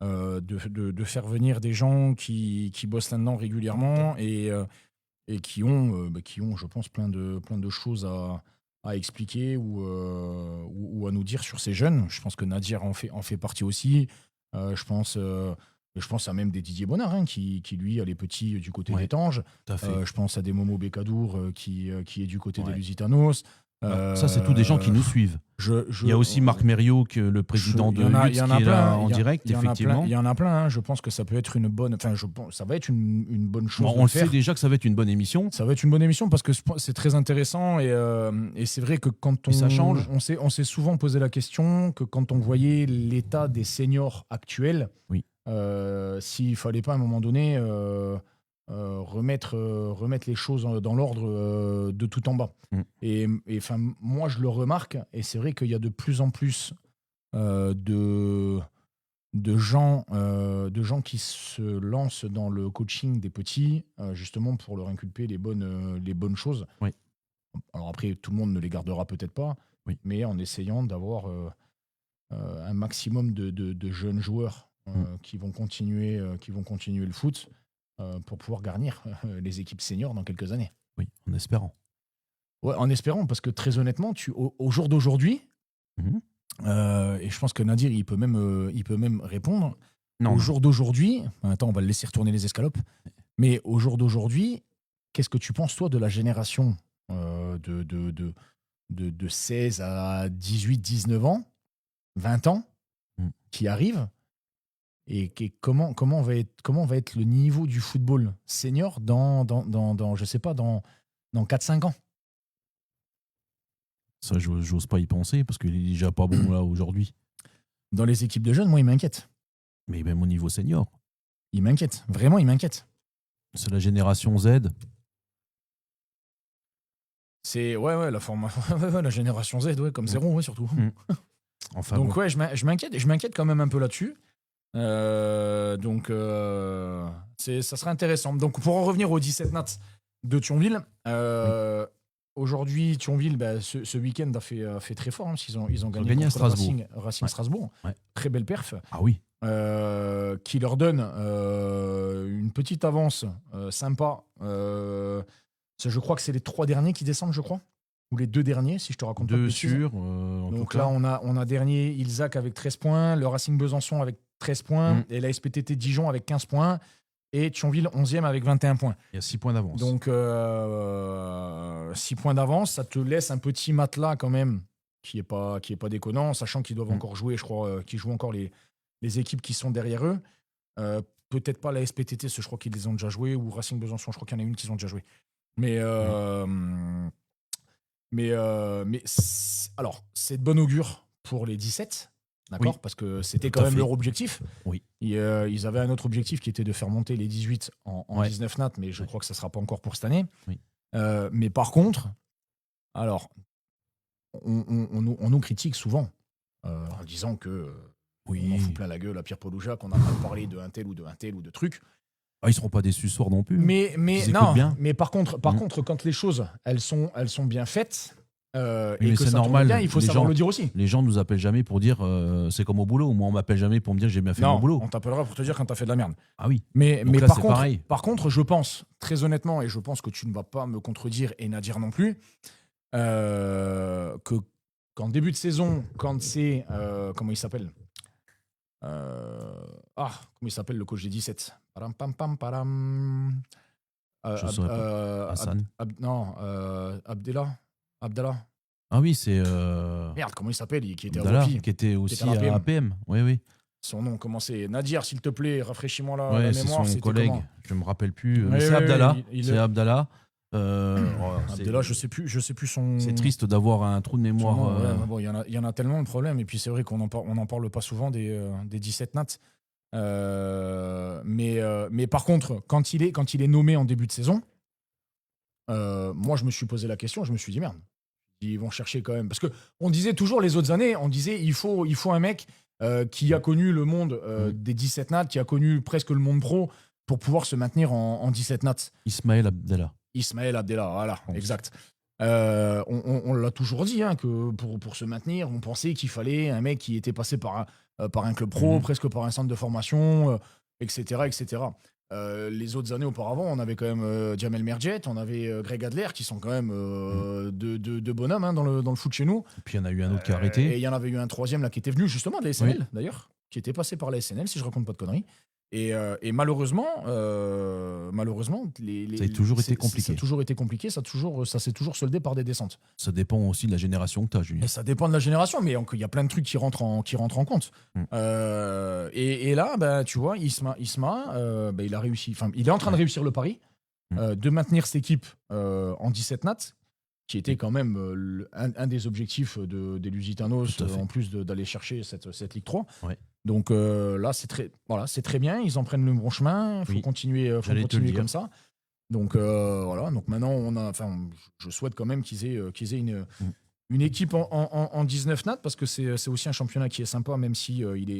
de faire venir des gens qui bossent là-dedans régulièrement et qui ont, je pense, plein de choses à expliquer ou à nous dire sur ces jeunes. Je pense que Nadir en fait partie aussi. Je pense à même des Didier Bonnard, hein, qui lui a les petits du côté Ouais, des Tanges. Tout à fait. Je pense à des Momo Bécadour qui est du côté des Ouais. Lusitanos. Ça, c'est tous des gens qui nous suivent. Il y a aussi Marc Mériot, le président de Lutz, qui est là en direct, effectivement. Il y en a plein. Hein. Je pense que ça peut être une bonne. Enfin, ça va être une bonne chose. Bon, de on le faire. sait déjà que ça va être une bonne émission. Ça va être une bonne émission parce que c'est très intéressant et c'est vrai que quand Et ça change. on s'est souvent posé la question que quand on voyait l'état des seniors actuels, Oui. S'il fallait pas à un moment donné remettre les choses dans l'ordre de tout en bas. Mm. Et enfin, moi, je le remarque, et c'est vrai qu'il y a de plus en plus de gens qui se lancent dans le coaching des petits, justement pour leur inculper les bonnes choses. Oui. Alors après, tout le monde ne les gardera peut-être pas, Oui. mais en essayant d'avoir un maximum de jeunes joueurs qui vont continuer le foot pour pouvoir garnir les équipes seniors dans quelques années. Oui, en espérant. Ouais, en espérant, parce que très honnêtement, au jour d'aujourd'hui, Mhm. et je pense que Nadir, il peut même répondre, Non, au jour d'aujourd'hui, attends, on va le laisser retourner les escalopes, mais au jour d'aujourd'hui, qu'est-ce que tu penses, toi, de la génération de 16 à 18, 19 ans, 20 ans, qui arrive, et comment va être le niveau du football senior dans je sais pas, dans 4-5 ans? ça, j'ose pas y penser parce qu'il est déjà pas bon là aujourd'hui. Dans les équipes de jeunes, moi, il m'inquiète. Mais même au niveau senior, Il m'inquiète. Vraiment, il m'inquiète. c'est la génération Z. C'est la génération Z, ouais, comme zéro, ouais, surtout. Enfin, Donc bon. ouais, je m'inquiète quand même un peu là-dessus. Ça serait intéressant. Donc pour en revenir aux 17 Nats de Thionville, aujourd'hui Thionville, ce week-end a fait très fort, hein, parce qu'ils ont gagné à contre Strasbourg. Racing Ouais. Strasbourg. Ouais. Très belle perf. Ah oui. Qui leur donne une petite avance sympa. Je crois que c'est les 3 derniers qui descendent, je crois. Ou les 2 derniers, si je te raconte pas de Deux bêtises. sûrs. En Donc tout là, cas. on a dernier Ilzac avec 13 points, le Racing Besançon avec 13 points, et la SPTT Dijon avec 15 points, et Thionville 11e avec 21 points. Il y a 6 points d'avance. Donc 6 points d'avance, ça te laisse un petit matelas quand même qui est pas déconnant, sachant qu'ils doivent encore jouer, je crois, qu'ils jouent encore les équipes qui sont derrière eux. Peut-être pas la SPTT, je crois qu'ils les ont déjà joués, ou Racing Besançon, je crois qu'il y en a une qu'ils ont déjà joué. Alors, c'est de bon augure pour les 17, D'accord, Oui. parce que c'était Tout quand à même fait. leur objectif. Oui. Ils avaient un autre objectif qui était de faire monter les 18 en Ouais. 19 nat, mais je Ouais. crois que ça ne sera pas encore pour cette année. Oui. Mais par contre, alors, on nous critique souvent en disant que on en fout plein la gueule à Pierre Pauluja, qu'on a mal parlé de un tel ou de truc. Ah, ils seront pas déçus ce soir non plus. Mais Ils non, écoutent bien. mais par contre, quand les choses elles sont bien faites Oui, et mais que c'est ça normal, tourne bien, il faut les savoir gens- le dire aussi. Les gens nous appellent jamais pour dire c'est comme au boulot. Moi, on m'appelle jamais pour me dire que j'ai bien fait mon Non, boulot. on t'appellera pour te dire quand t'as fait de la merde. Ah oui. Mais Donc là, par c'est contre, pareil. je pense, très honnêtement, et je pense que tu ne vas pas me contredire et Nadir non plus, qu'en début de saison, quand c'est. Comment il s'appelle comment il s'appelle le coach des 17 Param, pam, pam, param. Je saurais pas. Hassan. Abdallah. Ah oui, c'est Merde, comment il s'appelle qui était à Abdallah, Wofi. qui était aussi à la à APM. Oui, oui. Son nom, comment c'est Nadir, s'il te plaît, rafraîchis-moi la Ouais, c'est mémoire. son C'était collègue. comment Je me rappelle plus. Ouais, Mais c'est ouais, Abdallah. il- C'est Abdallah. Abdallah, je sais plus son. C'est triste d'avoir un trou de mémoire. Son nom, ouais, bon, il y en a tellement de problèmes. Et puis c'est vrai qu'on n'en parle pas souvent des 17 nats. Mais par contre, quand il est nommé en début de saison, moi je me suis posé la question, je me suis dit merde, ils vont chercher quand même. Parce qu'on disait toujours les autres années, on disait il faut un mec qui a connu le monde des 17 nats, qui a connu presque le monde pro pour pouvoir se maintenir en 17 nats. Ismaël Abdallah. Ismaël Abdallah, voilà, pense. exact. On l'a toujours dit, hein, que pour se maintenir, on pensait qu'il fallait un mec qui était passé par un club pro, presque par un centre de formation, etc. etc. Les autres années auparavant, on avait quand même Jamel Merjet, on avait Greg Adler, qui sont quand même deux bonhommes hein, dans le foot chez nous. Et puis il y en a eu un autre qui a Et arrêté. il y en avait eu un troisième là, qui était venu justement de la SNL, d'ailleurs, qui était passé par la SNL, si je raconte pas de conneries. Et malheureusement, Ça a toujours été compliqué. Ça a toujours été compliqué, ça s'est toujours soldé par des descentes. Ça dépend aussi de la génération que tu as, Julien. Et ça dépend de la génération, mais il y a plein de trucs qui rentrent en compte. Et là, bah, tu vois, Isma bah, il a réussi. Enfin, il est en train de réussir le pari de maintenir cette équipe en 17 nats, qui était quand même un des objectifs des Lusitanos, en plus d'aller chercher cette Ligue 3. Ouais. Donc là, c'est très bien. Ils en prennent le bon chemin. Il faut continuer comme ça. Donc voilà. Donc maintenant, je souhaite quand même qu'ils aient une équipe en 19 nats, parce que c'est aussi un championnat qui est sympa, même si il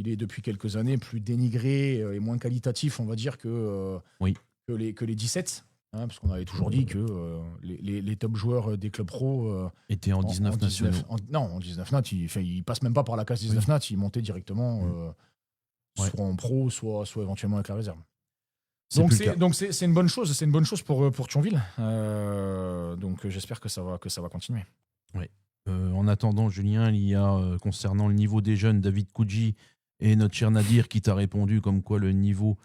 est depuis quelques années plus dénigré et moins qualitatif, on va dire, que les 17. Hein, parce qu'on avait toujours dit que les top joueurs des clubs pro étaient en 19 nationaux. En 19 nats, ils passent même pas par la case 19 nats, ils montaient directement soit en pro, soit éventuellement avec la réserve. Donc c'est une bonne chose pour Thionville. Donc j'espère que ça va continuer. Ouais. En attendant, Julien, il y a concernant le niveau des jeunes, David Koudji et notre cher Nadir qui t'a répondu comme quoi le niveau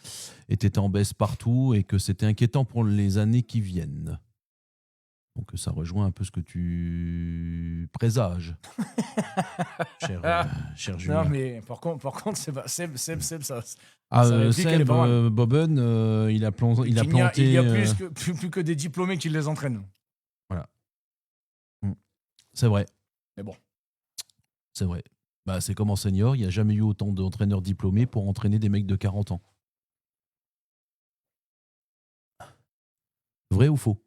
était en baisse partout et que c'était inquiétant pour les années qui viennent. Donc ça rejoint un peu ce que tu présages, cher Julien. Non, mais par contre, Seb, ça. Seb Boben, il a planté. Il y a plus que des diplômés qui les entraînent. Voilà. C'est vrai. Mais bon. C'est vrai. Bah, c'est comme en senior, il n'y a jamais eu autant d'entraîneurs diplômés pour entraîner des mecs de 40 ans. Vrai ou faux?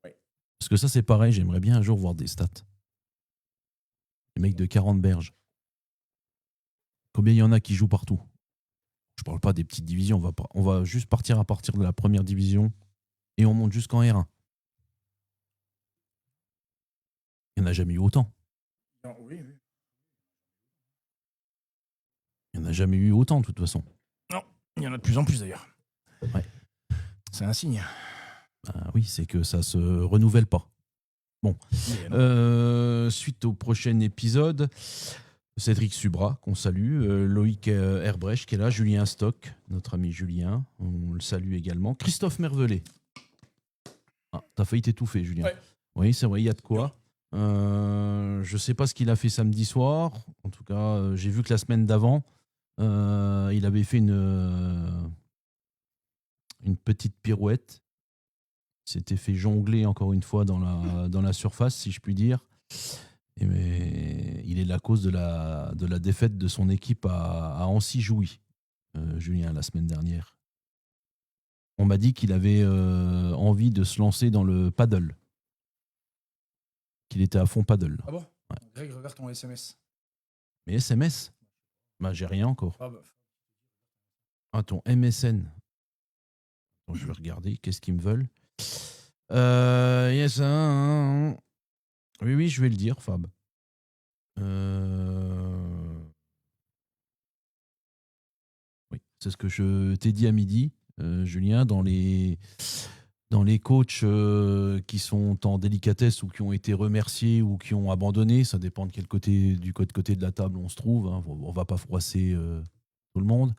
Oui. Parce que ça, c'est pareil, j'aimerais bien un jour voir des stats. Les mecs de 40 berges. Combien il y en a qui jouent partout? Je parle pas des petites divisions, on va juste partir à partir de la première division et on monte jusqu'en R1. Il n'y en a jamais eu autant. Non, oui. Il n'y en a jamais eu autant, de toute façon. Non, il y en a de plus en plus d'ailleurs. Ouais. C'est un signe. Oui, c'est que ça se renouvelle pas. Bon. Suite au prochain épisode, Cédric Subra, qu'on salue, Loïc Herbrecht qui est là, Julien Stock, notre ami Julien, on le salue également. Christophe Mervelet. Ah, t'as failli t'étouffer, Julien. Ouais. Oui, c'est vrai, il y a de quoi. Je sais pas ce qu'il a fait samedi soir. En tout cas, j'ai vu que la semaine d'avant, il avait fait une petite pirouette. Il s'était fait jongler encore une fois dans la surface, si je puis dire. Mais il est la cause de la défaite de son équipe à Ancy-Jouy, Julien, la semaine dernière. On m'a dit qu'il avait envie de se lancer dans le paddle. Qu'il était à fond paddle. Ah bon? Ouais. Greg, regarde ton SMS. Mais SMS? Bah, j'ai rien encore. Ah bah. Ah, ton MSN. Attends, je vais regarder. Qu'est-ce qu'ils me veulent? Yes. Oui, je vais le dire, Fab. Oui, c'est ce que je t'ai dit à midi, Julien, dans les coachs qui sont en délicatesse ou qui ont été remerciés ou qui ont abandonné. Ça dépend de quel côté de la table on se trouve. Hein. On ne va pas froisser tout le monde.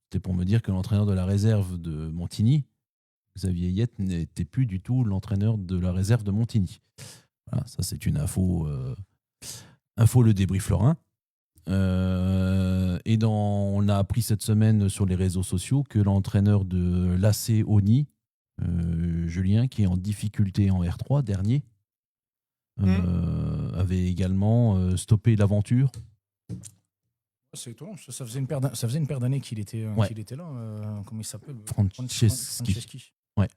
C'était pour me dire que l'entraîneur de la réserve de Montigny, Xavier Yette, n'était plus du tout l'entraîneur de la réserve de Montigny. Voilà, ça c'est une info le débrief lorrain. Et on a appris cette semaine sur les réseaux sociaux que l'entraîneur de l'AC Oni, Julien, qui est en difficulté en R3, dernier, avait également stoppé l'aventure. C'est étonnant, ça faisait une paire d'années qu'il était là. Comment il s'appelle? Franceschi. Ouais.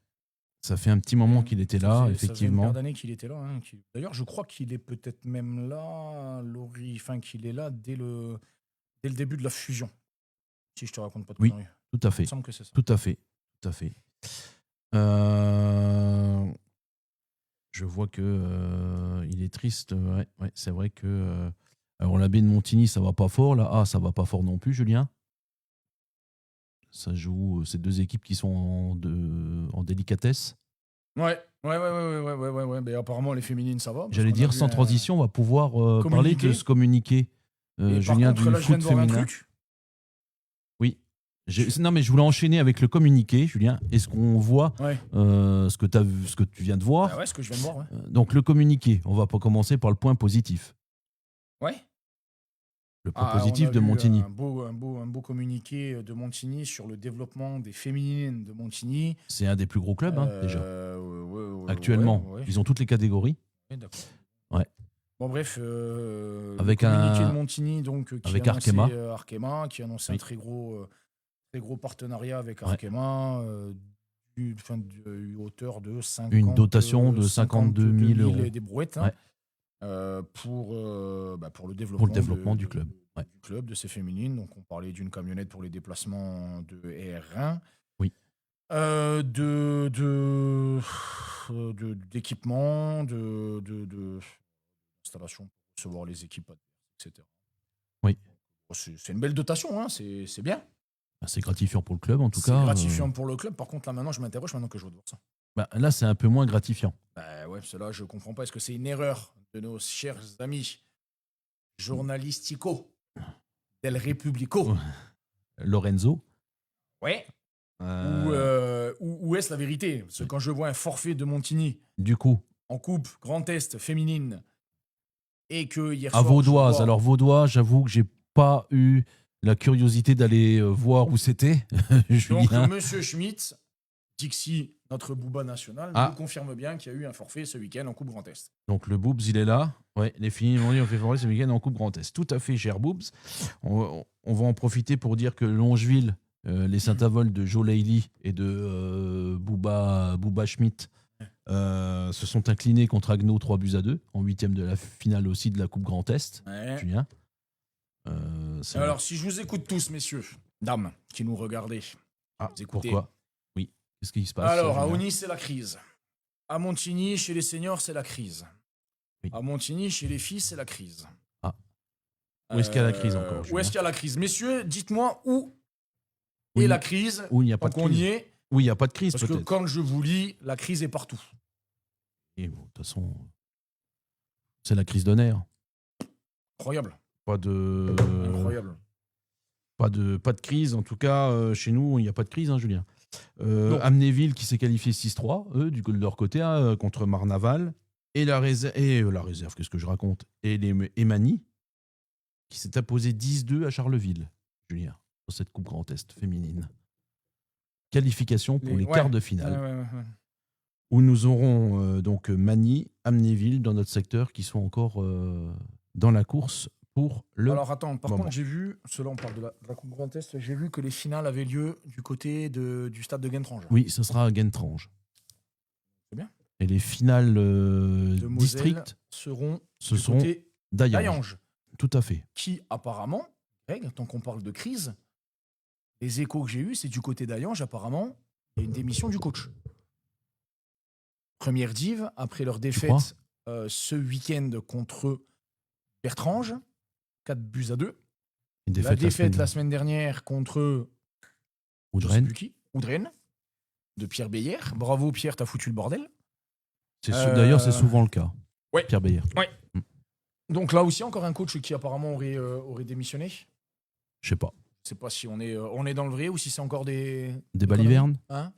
Ça fait un petit moment qu'il était là, effectivement. Ça faisait une paire d'années qu'il était là. Hein, D'ailleurs, je crois qu'il est peut-être même là, qu'il est là dès le début de la fusion. Si je te raconte pas de conneries. Tout à fait. Il me semble que c'est ça. Tout à fait. Je vois que il est triste. Ouais, c'est vrai que alors l'abbé de Montigny, ça va pas fort. Là, ça va pas fort non plus, Julien. Ça joue ces deux équipes qui sont en délicatesse. Ouais. Mais apparemment, les féminines, ça va. J'allais dire, sans transition, on va pouvoir parler de ce communiqué, Julien, du foot féminin. Oui. Non, mais je voulais enchaîner avec le communiqué, Julien. Est-ce qu'on voit ce que tu viens de voir? Ouais, ce que je viens de voir. Donc, le communiqué, on va pas commencer par le point positif. Ouais. Le point positif de Montigny. Un beau communiqué de Montigny sur le développement des féminines de Montigny. C'est un des plus gros clubs, déjà. Actuellement, ils ont toutes les catégories. Ouais, d'accord. Ouais. Bon, bref, avec le communiqué de Montigny, donc, qui avec annonçait Arkema, qui annonçait un très gros partenariat avec Arkema, hauteur de 50, une dotation de 52 000 euros. Et des brouettes. Hein. Pour le développement du club. Du club, de ces féminines. Donc, on parlait d'une camionnette pour les déplacements de R1. Oui. D'équipements, d'installation pour recevoir les équipes, etc. Oui. C'est une belle dotation, hein, c'est bien. C'est gratifiant pour le club, en tout cas. C'est gratifiant pour le club. Par contre, là, maintenant, je m'interroge maintenant que je vois de voir ça. Là, c'est un peu moins gratifiant. Cela, je comprends pas. Est-ce que c'est une erreur de nos chers amis journalistico del Republico Lorenzo? Ouais. Ou est-ce la vérité? Parce que quand je vois un forfait de Montigny du coup en coupe Grand Est féminine et que hier à Vaudoise, alors Vaudois, j'avoue que j'ai pas eu la curiosité d'aller voir où c'était. Donc Monsieur Schmitt, Dixie, notre Booba national, nous confirme bien qu'il y a eu un forfait ce week-end en Coupe Grand Est. Donc le Boobs, il est là. Ouais, les filles m'ont dit on fait forfait ce week-end en Coupe Grand Est. Tout à fait, cher Boobs. On va en profiter pour dire que Longeville, les Saint-Avold de Joe Lailly et de Booba Schmitt se sont inclinés contre Agno 3-2 en 8e de la finale aussi de la Coupe Grand Est. Julien. Alors, si je vous écoute tous, messieurs, dames, qui nous regardez, pourquoi? Oui. Qu'est-ce qui se passe? Alors, à Oni, c'est la crise. À Montigny, chez les seniors, c'est la crise. Oui. À Montigny, chez les filles, c'est la crise. Où est-ce qu'il y a la crise encore? Où est-ce qu'il y a la crise? Messieurs, dites-moi où est la crise? Où il n'y a pas de crise. Oui, il n'y a pas de crise, parce que quand je vous lis, la crise est partout. Et bon, de toute façon, c'est la crise de nerfs. Incroyable. Incroyable. Pas de crise, en tout cas, chez nous, il n'y a pas de crise, hein, Julien. Amnéville qui s'est qualifié 6-3, eux, de leur côté, contre Marnaval. Et la réserve, qu'est-ce que je raconte? Et Emani, qui s'est imposé 10-2 à Charleville, Julien, dans cette Coupe Grand Est féminine. Qualification pour les quarts de finale. où nous aurons donc Magny, Amnéville dans notre secteur qui sont encore dans la course pour le... Alors attends, par moment. contre, j'ai vu, selon on parle de la Coupe Grand Est, j'ai vu que les finales avaient lieu du côté du stade de Guentrange. Oui, ce sera à Guentrange. C'est bien. Et les finales De Moselle district, seront ce du sont côté d'Ayange. d'Ayange, Tout à fait. qui apparemment, Greg, tant qu'on parle de crise, les échos que j'ai eus, c'est du côté d'Ayange, apparemment, il y a une démission du coach. Première div, après leur défaite ce week-end contre Bertrange, 4-2. Une La défaite la la semaine dernière contre Oudren. Oudren, de Pierre Beyer. Bravo Pierre, t'as foutu le bordel. D'ailleurs, c'est souvent le cas. Ouais. Pierre Beyer. Donc là aussi, encore un coach qui apparemment aurait démissionné. Je sais pas. Je sais pas si on est dans le vrai ou si c'est encore des Balivernes. Hein?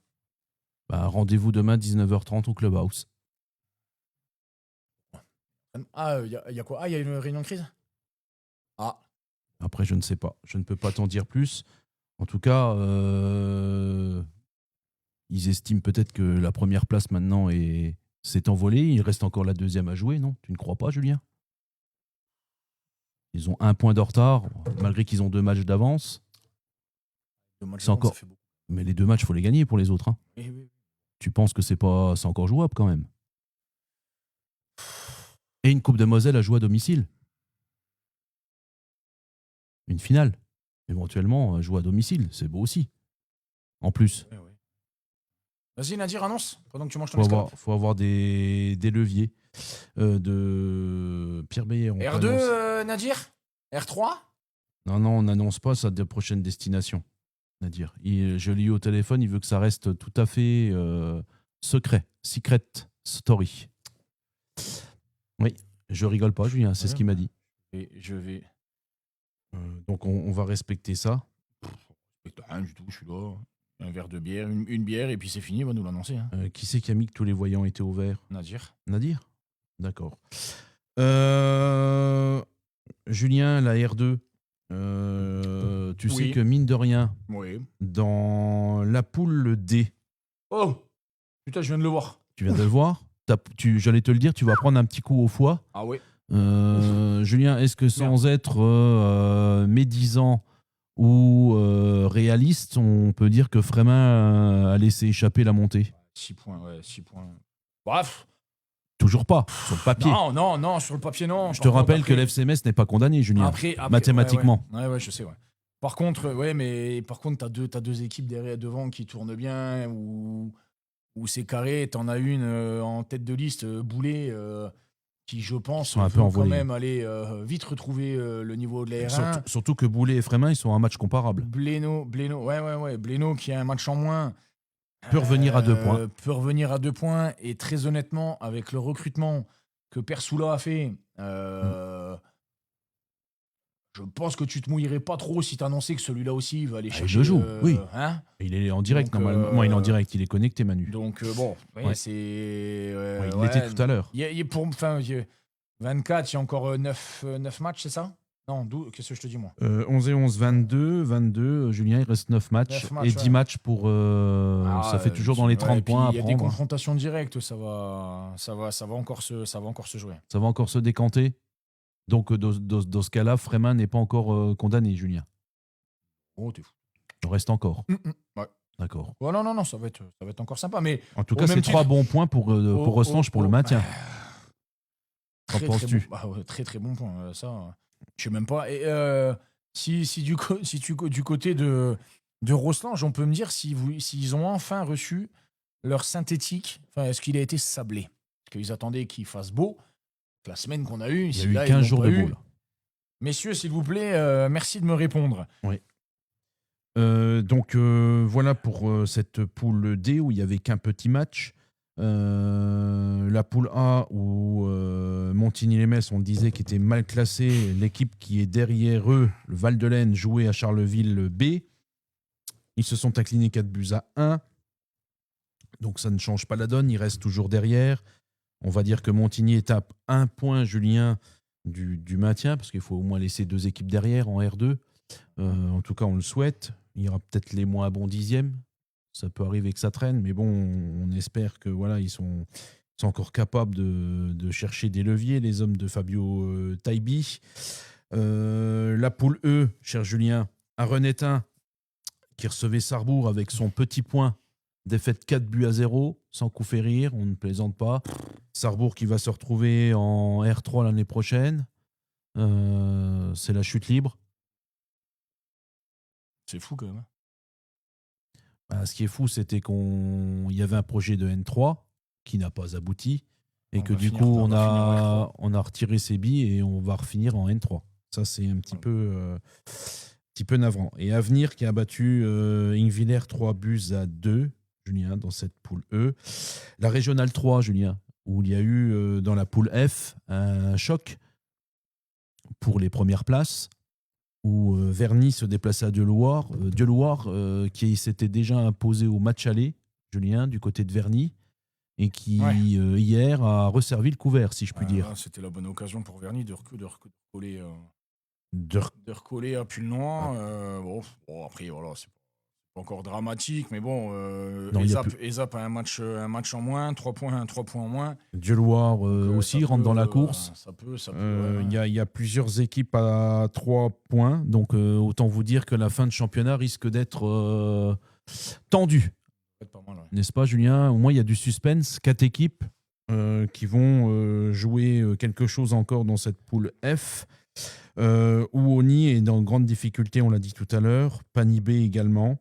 Bah, rendez-vous demain 19h30 au Clubhouse. Ah, il y a quoi? Ah, il y a une réunion de crise? Ah. Après, je ne sais pas. Je ne peux pas t'en dire plus. En tout cas, ils estiment peut-être que la première place maintenant s'est envolée. Il reste encore la deuxième à jouer, non? Tu ne crois pas, Julien? Ils ont 1 point de retard, malgré qu'ils ont 2 matchs d'avance. C'est encore... Mais les 2 matchs, il faut les gagner pour les autres. Hein. Oui. Tu penses que c'est encore jouable quand même? Et une Coupe de Moselle à jouer à domicile. Une finale, éventuellement, à jouer à domicile. C'est beau aussi. En plus. Oui. Vas-y, Nadir, annonce, pendant que tu manges ton escalope. Faut avoir des leviers de Pierre Beyer. R2, Nadir? R3? Non, on n'annonce pas sa prochaine destination, Nadir. Je l'ai eu au téléphone, il veut que ça reste tout à fait secret. Secret story. Oui, je rigole pas, Julien, c'est ce qu'il m'a dit. Et je vais... Donc on va respecter ça. Rien du tout, je suis là. Un verre de bière, une bière, et puis c'est fini, il va nous l'annoncer. Hein. Qui c'est qui a mis que tous les voyants étaient ouverts? Nadir. D'accord. Julien, la R2, tu sais que mine de rien, dans la poule D... Oh putain, je viens de le voir. Tu viens de le voir? J'allais te le dire, tu vas prendre un petit coup au foie. Ah oui. Julien, est-ce que sans être médisant ou réaliste, on peut dire que Frémin a laissé échapper la montée? 6 points, 6 points. Bref. Toujours pas, sur le papier. Non, sur le papier, non. Je te rappelle que l'FCMS n'est pas condamné, Julien. Après, mathématiquement. Ouais, je sais, ouais. Par contre, t'as deux équipes devant qui tournent bien, où c'est carré. T'en as une en tête de liste, Boulet, qui, je pense, un peut peu quand même aller vite retrouver le niveau de la R1. Surtout que Boulet et Frémin, ils sont à un match comparable. Bléno, Bléno qui a un match en moins. Peut revenir à 2 points. Peut revenir à 2 points. Et très honnêtement, avec le recrutement que Persoula a fait, je pense que tu te mouillerais pas trop si t'annonçais que celui-là aussi va aller chercher. Il le joue, oui. Hein, il est en direct, donc, normalement. Il est en direct, il est connecté, Manu. Donc, bon, c'est. il l'était tout à l'heure. 24, il y a encore 9 matchs, c'est ça? Non, 12, qu'est-ce que je te dis, moi? 11 et 11, 22. Julien, il reste 9 matchs. Et 10 matchs pour. Ça fait toujours dans les 30 points. Il y a des confrontations directes, ça va encore se jouer. Ça va encore se décanter. Donc, dans ce cas-là, Frémin n'est pas encore condamné, Julien. Oh, t'es fou. Il en reste encore. Ouais. D'accord. Oh, non, ça va être encore sympa. Mais en tout cas, c'est 3 bons points pour Roslange pour le maintien. Qu'en penses-tu? Très, très bon point. Ça, je sais même pas. Et si du côté de Roslange, on peut me dire s'ils ont enfin reçu leur synthétique. Enfin, est-ce qu'il a été sablé? Parce qu'ils attendaient qu'il fasse beau. La semaine qu'on a eue, il y a eu 15 jours de beau. Là. Messieurs, s'il vous plaît, merci de me répondre. Oui. Donc voilà pour cette poule D où il n'y avait qu'un petit match. La poule A où Montigny-les-Metz, on disait qu'il était mal classé. L'équipe qui est derrière eux, le Val-de-Laine, jouait à Charleville B. Ils se sont inclinés 4-1. Donc ça ne change pas la donne, ils restent toujours derrière. On va dire que Montigny est à 1 point, Julien, du maintien, parce qu'il faut au moins laisser 2 équipes derrière en R2. En tout cas, on le souhaite. Il y aura peut-être les moins bons 10e. Ça peut arriver que ça traîne, mais bon, on espère que voilà, ils sont encore capables de chercher des leviers, les hommes de Fabio Taibi. La poule E, cher Julien, un Renétin qui recevait Sarrebourg avec son petit point, défaite 4-0, sans coup férir, on ne plaisante pas. Sarrebourg qui va se retrouver en R3 l'année prochaine. C'est la chute libre. C'est fou quand même. Ce qui est fou, c'était qu'il y avait un projet de N3 qui n'a pas abouti et que du coup, on a retiré ses billes et on va refinir en N3. Ça, c'est un petit peu navrant. Et Avenir qui a battu Ingviller 3-2, Julien, dans cette poule E. La Régionale 3, Julien, où il y a eu dans la poule F un choc pour les premières places, où Verny se déplaçait à Dieulouard. Dieulouard qui s'était déjà imposé au match aller, Julien, du côté de Verny, et qui, hier, a resservi le couvert, si je puis dire. C'était la bonne occasion pour Verny de recoller à Pulnois. Bon, après, voilà, c'est pas encore dramatique, mais bon, ESAP a un match en moins, 3 points en moins. Dieulouard aussi rentre dans la course. Ça peut. Il y a plusieurs équipes à 3 points, donc autant vous dire que la fin de championnat risque d'être tendue. Pas mal, ouais. N'est-ce pas, Julien? Au moins, il y a du suspense. 4 équipes qui vont jouer quelque chose encore dans cette poule F. Ouoni est dans grande difficulté, on l'a dit tout à l'heure. Panibé également.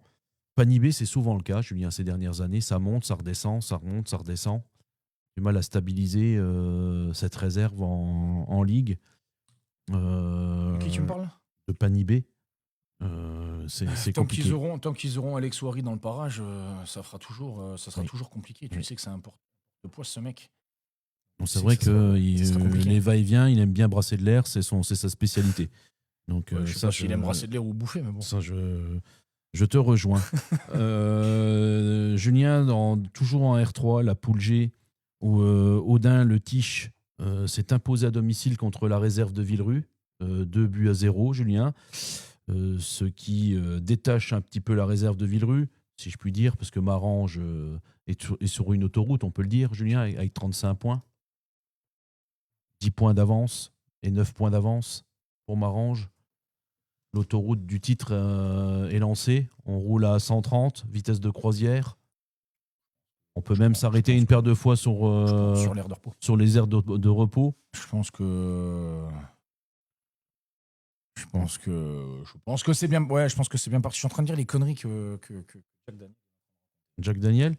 Panibé, c'est souvent le cas, Julien, ces dernières années. Ça monte, ça redescend, ça remonte, ça redescend. Du mal à stabiliser cette réserve en Ligue. Qui tu me parles? De Panibé. C'est compliqué. Tant qu'ils auront Alex Ouari dans le parage, ça sera toujours compliqué. Tu sais que c'est important de poids ce mec. Bon, c'est vrai que les va-et-vient, il aime bien brasser de l'air, c'est sa spécialité. Donc, je sais pas s'il aime brasser de l'air ou bouffer, mais bon. Ça, je te rejoins. Julien, toujours en R3, la poule G, où Audin, le Tiche, s'est imposé à domicile contre la réserve de Villerue, 2-0, Julien. Ce qui détache un petit peu la réserve de Villerue, si je puis dire, parce que Marange est sur une autoroute, on peut le dire, Julien, avec 35 points. 10 points d'avance et 9 points d'avance pour Marange. L'autoroute du titre est lancée. On roule à 130, vitesse de croisière. On peut même s'arrêter une paire de fois sur l'aire de repos. Sur les aires de repos. Je pense que c'est bien. Ouais, je pense que c'est bien parti. Je suis en train de dire les conneries que Jack Daniel.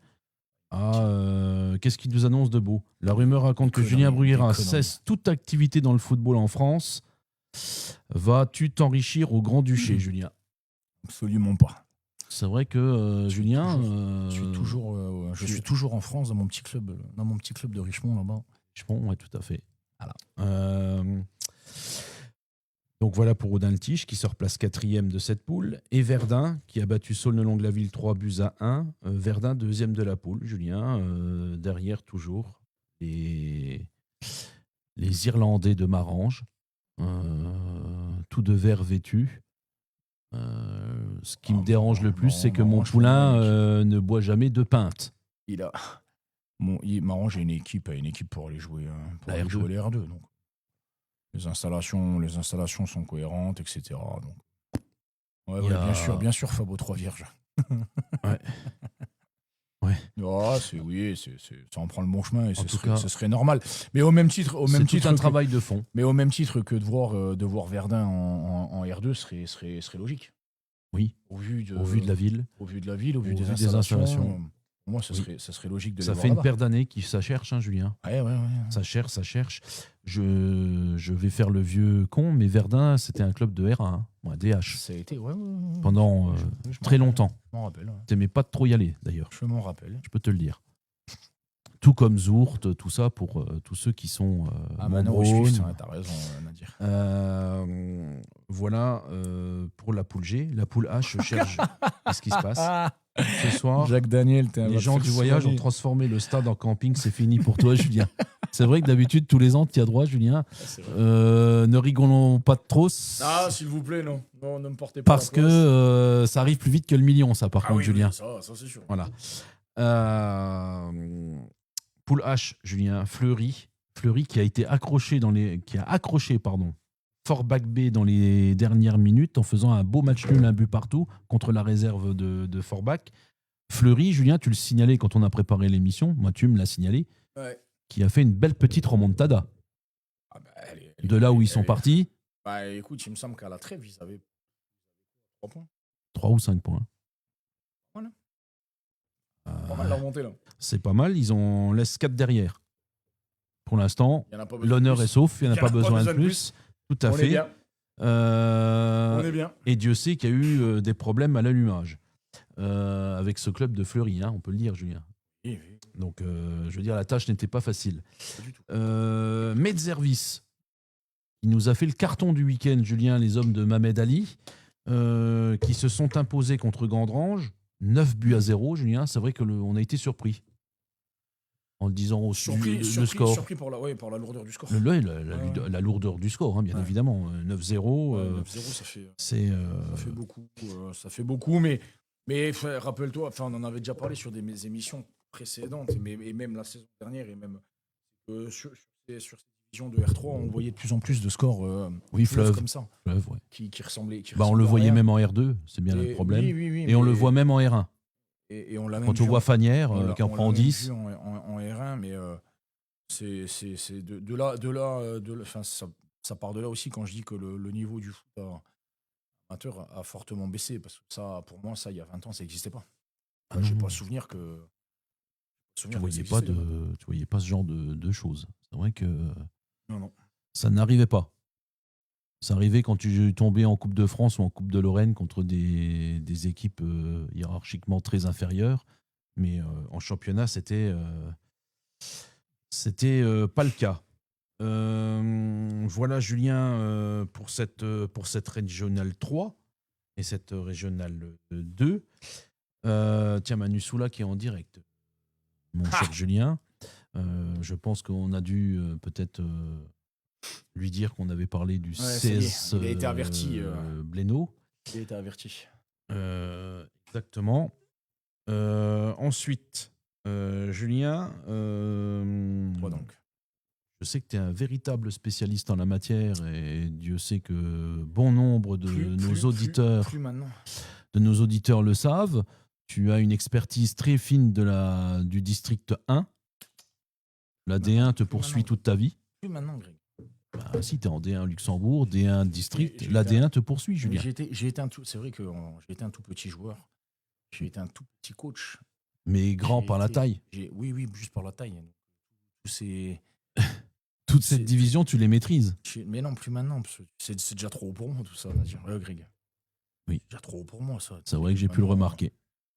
Qu'est-ce qu'il nous annonce de beau? La rumeur raconte que Julien Bruguera cesse toute activité dans le football en France. Vas-tu t'enrichir au Grand-Duché, Julien? Absolument pas. C'est vrai que Julien... Je suis toujours en France, dans mon petit club de Richemont, là-bas. Richemont, oui, tout à fait. Voilà. Donc voilà pour Audin-le-Tiche qui se replace 4e de cette poule. Et Verdun qui a battu Saulnes-Longue-la-Ville 3-1. Verdun 2e de la poule, Julien. Derrière toujours les Irlandais de Marange. Tout de vert vêtu. Ce qui me dérange le plus, c'est que mon poulain ne boit jamais de pinte. Marange a une équipe pour aller jouer les R2. Donc. Les installations sont cohérentes, etc. Donc. Bien sûr, Fabo 3 vierges. Ouais. Ça en prend le bon chemin et ce serait normal. Mais au même titre, c'est un travail de fond. Mais au même titre que de voir Verdun en R2 serait logique. Oui. Au vu de la ville, au vu des installations. Pour moi, ça serait logique de les voir. Ça fait une paire d'années que ça cherche, hein, Julien. Ouais. Ça cherche. Je vais faire le vieux con, mais Verdun, c'était un club de R1, hein, DH. Ça a été, pendant très longtemps. Je m'en rappelle. Ouais. T'aimais pas trop y aller, d'ailleurs. Je m'en rappelle. Je peux te le dire. Tout comme Zourt, tout ça, pour tous ceux qui sont t'as raison, Nadir. Voilà pour la poule G. La poule H cherche. Qu'est-ce qui se passe ce soir? Jacques Daniel, les gens du voyage ont transformé le stade en camping. C'est fini pour toi, Julien. C'est vrai que d'habitude, tous les ans, tu y as droit, Julien. C'est vrai. Ne rigolons pas de trop. Ah, s'il vous plaît, non. Non, ne me portez pas. Parce que ça arrive plus vite que le million, ça, par contre, oui, Julien. oui, ça c'est sûr. Voilà. Poule H, Julien. Fleury qui a été accroché Forbach B dans les dernières minutes en faisant un beau match nul, un but partout contre la réserve de Forbach. Fleury, Julien, tu le signalais quand on a préparé l'émission, moi tu me l'as signalé, qui a fait une belle petite remontada. Ah bah, De là où ils sont partis, Bah écoute, il me semble qu'à la trêve, ils avaient 3 points. 3 ou 5 points. Voilà. Pas mal la remontée là. C'est pas mal, ils en laissent 4 derrière. Pour l'instant, Il y en a pas besoin l'honneur de est plus. sauf, il n'y en a Il y pas besoin de plus. Tout à On est fait. bien. On est bien. Et Dieu sait qu'il y a eu des problèmes à l'allumage avec ce club de Fleury, hein, on peut le dire, Julien. Oui. Donc, je veux dire, la tâche n'était pas facile. Pas du tout. Medservice, qui nous a fait le carton du week-end, Julien, les hommes de Mohamed Ali, qui se sont imposés contre Gandrange, 9-0, Julien. C'est vrai qu'on a été surpris. En le disant au Surpris score. Surpris par la lourdeur du score. La lourdeur du score, hein, bien évidemment. 9-0. 9-0, ça fait, c'est, ça fait beaucoup. Ça fait beaucoup, mais rappelle-toi, enfin, on en avait déjà parlé sur des émissions précédentes, et même la saison dernière, et même sur ces divisions de R3, on voyait de plus en plus de scores fleuve comme ça, fleuve, ouais. qui ressemblaient. On le à voyait rien. même en R2, c'est bien le problème. Oui, et on le voit même en R1. Et on l'a même Quand on vu voit Fanière qui en on l'a prend même 10. vu en R1, mais c'est de là, enfin, ça part de là aussi quand je dis que le niveau du foot amateur a fortement baissé, parce que ça, pour moi, ça, il y a 20 ans, ça n'existait pas. Je n'ai pas souvenir que. Tu voyais pas ce genre de choses. C'est vrai que Non. ça n'arrivait pas. Ça arrivait quand tu tombais en Coupe de France ou en Coupe de Lorraine contre des équipes hiérarchiquement très inférieures. Mais en championnat, c'était pas le cas. Voilà, Julien, pour cette régionale 3 et cette régionale 2. Tiens, Manu Soula qui est en direct. Mon cher Julien, je pense qu'on a dû peut-être lui dire qu'on avait parlé du CS il a été averti, Blénaud. Il a été averti. Exactement. Ensuite, Julien, Quoi donc? je sais que tu es un véritable spécialiste en la matière et Dieu sait que bon nombre de nos auditeurs le savent. Tu as une expertise très fine du district 1. La D1 te poursuit toute ta vie. Plus maintenant, Greg. Bah, si tu es en D1 Luxembourg, D1 district, la D1 te poursuit, Julien. C'est vrai que j'ai été un tout petit joueur. J'ai été un tout petit coach. Mais grand par la taille. Oui, juste par la taille. Toute cette division, tu les maîtrises. Mais non, plus maintenant. C'est déjà trop haut pour moi, tout ça, on va dire. Greg. Oui. Déjà trop haut pour moi, ça. C'est vrai que j'ai pu le remarquer.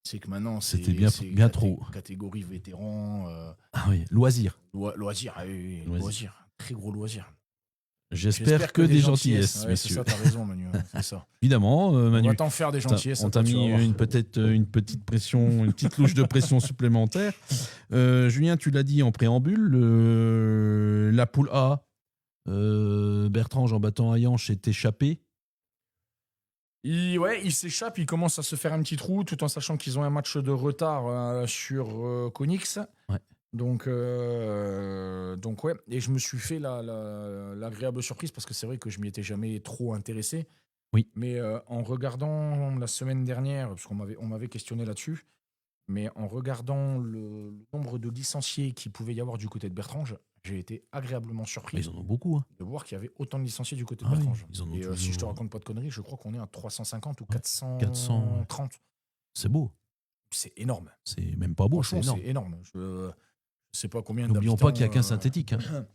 C'est que maintenant, c'était bien trop. Catégorie vétéran. Ah oui, loisir. Loisir. Très gros loisir. J'espère que des gentillesses, messieurs. C'est ça, t'as raison, Manu. C'est ça. Évidemment, Manu. On va t'en faire des gentillesses. On t'a mis une petite pression, une petite louche de pression supplémentaire. Julien, tu l'as dit en préambule, la poule A, Bertrand, Jean Battant Hayanche est échappé. Il s'échappe, il commence à se faire un petit trou, tout en sachant qu'ils ont un match de retard sur Konix. Ouais. Donc ouais, et je me suis fait l'agréable surprise, parce que c'est vrai que je m'y étais jamais trop intéressé. Oui. Mais en regardant la semaine dernière, parce qu'on m'avait questionné là-dessus, mais en regardant le nombre de licenciés qu'il pouvait y avoir du côté de Bertrange, j'ai été agréablement surpris. Ils en ont beaucoup. Hein. De voir qu'il y avait autant de licenciés du côté de Bertrange. Oui, et si je te raconte pas de conneries, je crois qu'on est à 350 ou 430. C'est beau. C'est énorme. C'est même pas beau, c'est énorme. C'est énorme. Je sais pas combien d'habitants. N'oublions pas qu'il n'y a qu'un synthétique. Hein.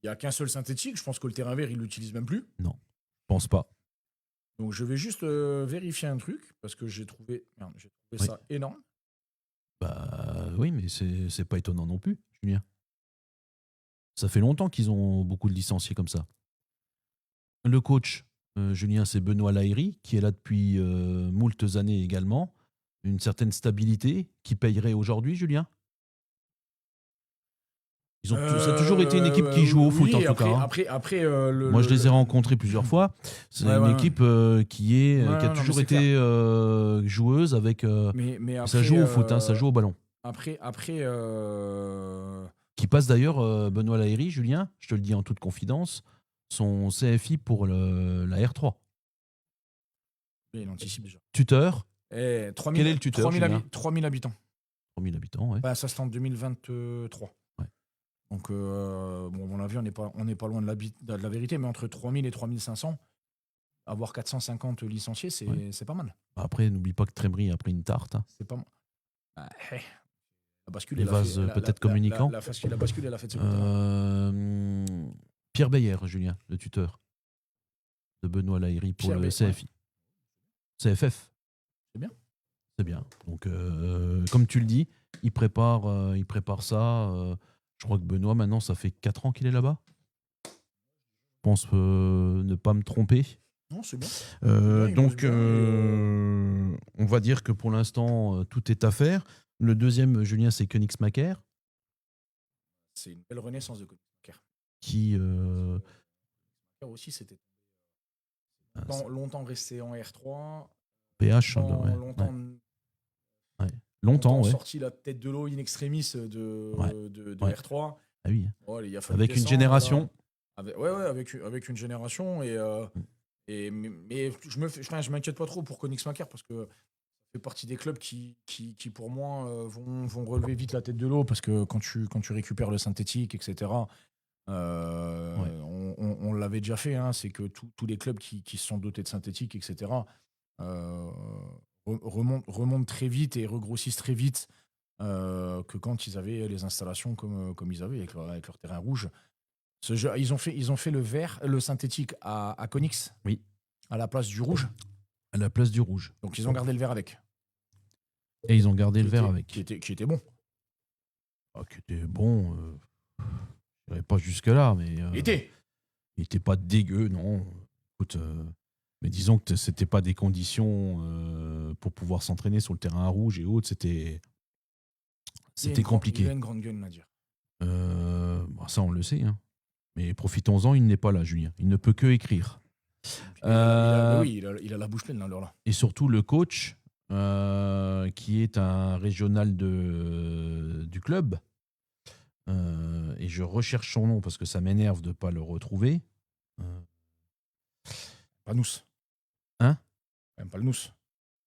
Il n'y a qu'un seul synthétique. Je pense que le terrain vert, il l'utilise même plus. Non, je pense pas. Donc je vais juste vérifier un truc, parce que j'ai trouvé ça énorme. Bah oui, mais c'est pas étonnant non plus, Julien. Ça fait longtemps qu'ils ont beaucoup de licenciés comme ça. Le coach, Julien, c'est Benoît Lahiri, qui est là depuis moultes années également. Une certaine stabilité qui payerait aujourd'hui, Julien? Ça a toujours été une équipe qui joue au foot, en tout cas. Moi, je les ai rencontrés plusieurs fois. C'est une équipe qui a toujours été joueuse avec. Mais après, ça joue au foot, ça joue au ballon. Après, Qui passe d'ailleurs, Benoît Lahiri, Julien, je te le dis en toute confidence, son CFI pour la R3. il anticipe déjà. Tuteur. 3000, Quel est le tuteur, 3000 habitants. 3000 habitants, ouais. Ça, c'est en 2023. Ouais. Donc, à mon avis, on n'est pas loin de la vérité, mais entre 3000 et 3500, avoir 450 licenciés, c'est pas mal. Après, n'oublie pas que Trémery a pris une tarte. C'est pas mal. La bascule, Les vases peut-être communicants. La bascule, elle a fait de ses côtés. Pierre Beyer, Julien, le tuteur de Benoît Lahiri pour le CFI. CFF. C'est bien. C'est bien. Donc, comme tu le dis, il prépare ça. Je crois que Benoît, maintenant, ça fait 4 ans qu'il est là-bas. Je pense ne pas me tromper. Non, c'est bien. Donc, on va dire que pour l'instant, tout est à faire. Le deuxième, Julien, c'est Königsmacker. C'est une belle renaissance de Königsmacker. Qui aussi, c'était longtemps resté en R3. PH. Longtemps, sorti la tête de l'eau in extremis de R3. Ah oui. Il a fallu avec une descendre, génération. Avec une génération. Mais je m'inquiète pas trop pour Königsmacker parce que ça fait partie des clubs qui pour moi, vont relever vite la tête de l'eau parce que quand tu récupères le synthétique, etc., on l'avait déjà fait, c'est que tous les clubs qui se sont dotés de synthétique, etc., remontent très vite et regrossissent très vite que quand ils avaient les installations comme ils avaient avec leur terrain rouge. Ils ont fait le synthétique à Konix, oui, à la place du rouge. À la place du rouge. Donc ils ont gardé le vert avec. Et ils ont gardé le vert avec. Qui était bon. Qui était bon. Je n'irai pas jusque-là, mais. Il était pas dégueu, non. Écoute, mais disons que c'était pas des conditions pour pouvoir s'entraîner sur le terrain rouge et autres. C'était compliqué. Il a une grande gueule, à dire. Ça, on le sait. Mais profitons-en, il n'est pas là, Julien. Il ne peut que écrire. Il a la bouche pleine, là. Et surtout, le coach, qui est un régional du club, et je recherche son nom parce que ça m'énerve de ne pas le retrouver. Panous. Même pas le Nous.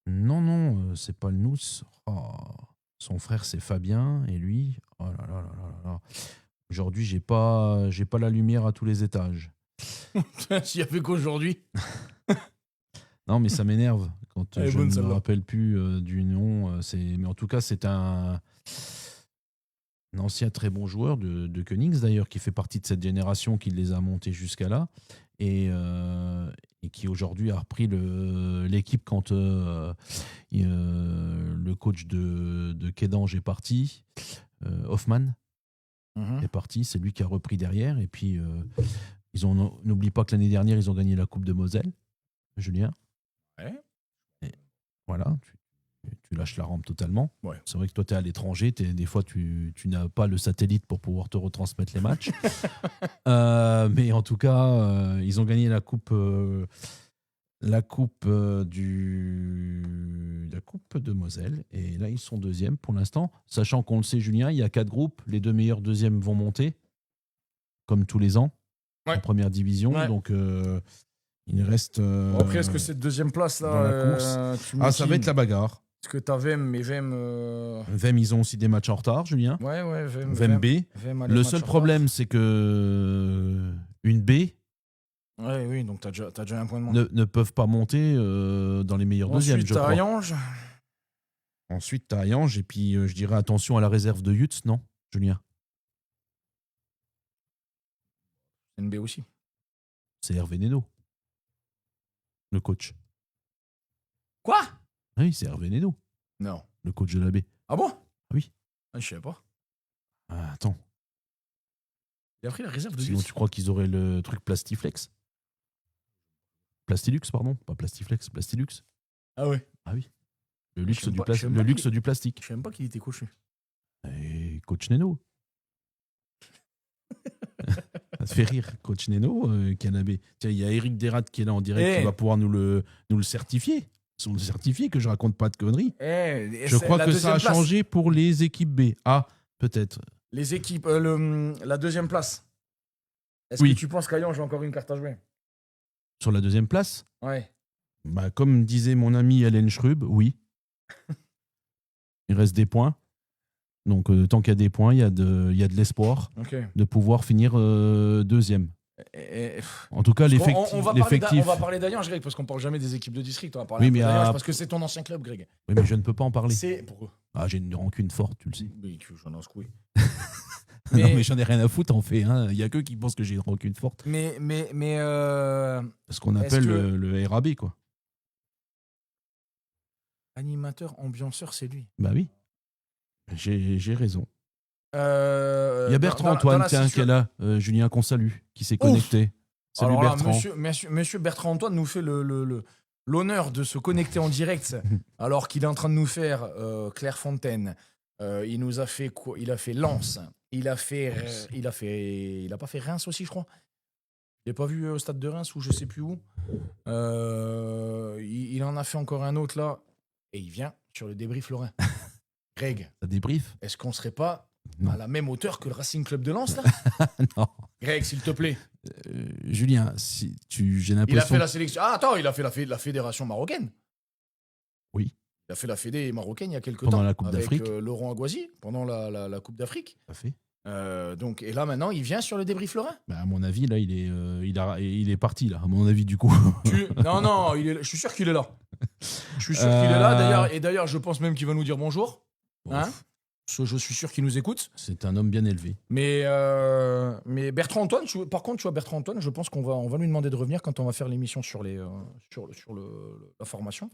Non, c'est pas le Nous. Son frère, c'est Fabien, et lui, oh là là là là là. Aujourd'hui, j'ai pas la lumière à tous les étages. S'il y avait qu'aujourd'hui. Non, mais ça m'énerve quand je ne me celle-là. rappelle plus du nom. Mais en tout cas, c'est un ancien très bon joueur de Königs, d'ailleurs, qui fait partie de cette génération qui les a montés jusqu'à là. Et qui aujourd'hui a repris l'équipe quand le coach de Kédange est parti. Hoffman est parti, c'est lui qui a repris derrière. Et puis, n'oublie pas que l'année dernière, ils ont gagné la Coupe de Moselle, Julien. Ouais. Et voilà, tu lâches la rampe totalement. Ouais. C'est vrai que toi, tu es à l'étranger, des fois, tu n'as pas le satellite pour pouvoir te retransmettre les matchs. Mais en tout cas, ils ont gagné la coupe de Moselle. Et là, ils sont deuxièmes pour l'instant. Sachant qu'on le sait, Julien, il y a 4 groupes. Les 2 meilleurs deuxièmes vont monter, comme tous les ans, en première division. Ouais. Donc, il reste... après, est-ce que cette deuxième place là, dans la course. Ça va être la bagarre. Est-ce que t'as Vem, mais Vem... Vem, ils ont aussi des matchs en retard, Julien. Ouais, Vem B. Le seul problème, c'est que une B oui, donc t'as déjà un point de moins. ne peuvent pas monter dans les meilleurs deuxièmes, je crois. Ensuite, t'as Ayange. Et puis, je dirais attention à la réserve de Yutz, non, Julien? NB aussi. C'est Hervé Neno, le coach. Quoi? Oui, c'est Hervé Neno, Non. le coach de la B. Ah bon? Oui. Je savais pas. Attends. Il a pris la réserve de Sinon, Yutz. tu crois qu'ils auraient le truc Plastiflex? Plastilux, pardon. Pas Plastiflex, Plastilux. Ah ouais. Ah oui. Le luxe Je sais du, pas- je sais le pas luxe qui- du plastique. Je sais même pas qu'il était coach. Et coach Neno. Ça te fait rire, coach Neno, Canabé. Tiens, il y a Eric Derat qui est là en direct, qui va pouvoir nous le certifier. Sont le certifier que je raconte pas de conneries. Je crois que ça a changé pour les équipes B. Ah, peut-être. Les équipes, la deuxième place. Est-ce que tu penses qu'Ayan, j'ai encore une carte à jouer? Sur la deuxième place? Ouais. Bah, comme disait mon ami Alain Schrub, oui. Il reste des points. Donc, tant qu'il y a des points, il y a de l'espoir de pouvoir finir deuxième. En tout cas, l'effectif. On va parler d'Ayan, Greg, parce qu'on ne parle jamais des équipes de district. On va parler d'Ayan, parce que c'est ton ancien club, Greg. Oui, mais je ne peux pas en parler. Pourquoi? Ah, j'ai une rancune forte, tu le sais. Oui, j'en ai un secoué. Non, mais j'en ai rien à foutre, en fait. Il n'y a que qui pensent que j'ai une rancune forte. Mais ce qu'on appelle le RAB, quoi. Animateur, ambianceur, c'est lui. Bah oui. J'ai raison. Il y a Bertrand Antoine qui est là, Julien qu'on salue, qui s'est connecté. Salut alors là, Bertrand. Monsieur Bertrand Antoine nous fait l'honneur de se connecter en direct alors qu'il est en train de nous faire Clairefontaine. Il nous a fait quoi? Il a fait Lens. Il a pas fait Reims aussi, je crois. Je l'ai pas vu au stade de Reims ou je sais plus où. Il en a fait encore un autre là et il vient sur le débrief lorrain. Greg, ça débrief? Est-ce qu'on serait pas à la même hauteur que le Racing Club de Lens là? Non. Greg, s'il te plaît. Julien, si j'ai l'impression. Il a fait la sélection. Ah attends, il a fait la fédération marocaine. Oui. Il a fait la fédé marocaine il y a quelques temps. Pendant la Coupe d'Afrique. Avec Laurent Aguazi, pendant la Coupe d'Afrique. Tout à fait. Donc, et là maintenant, il vient sur le débrief lorrain. Bah, à mon avis, là, il est parti là. À mon avis, du coup. Non, je suis sûr qu'il est là. Je suis sûr qu'il est là. D'ailleurs, je pense même qu'il va nous dire bonjour. Hein, je suis sûr qu'il nous écoute. C'est un homme bien élevé. Mais Bertrand Antoine, par contre, tu vois, Bertrand Antoine, je pense qu'on va lui demander de revenir quand on va faire l'émission sur la formation.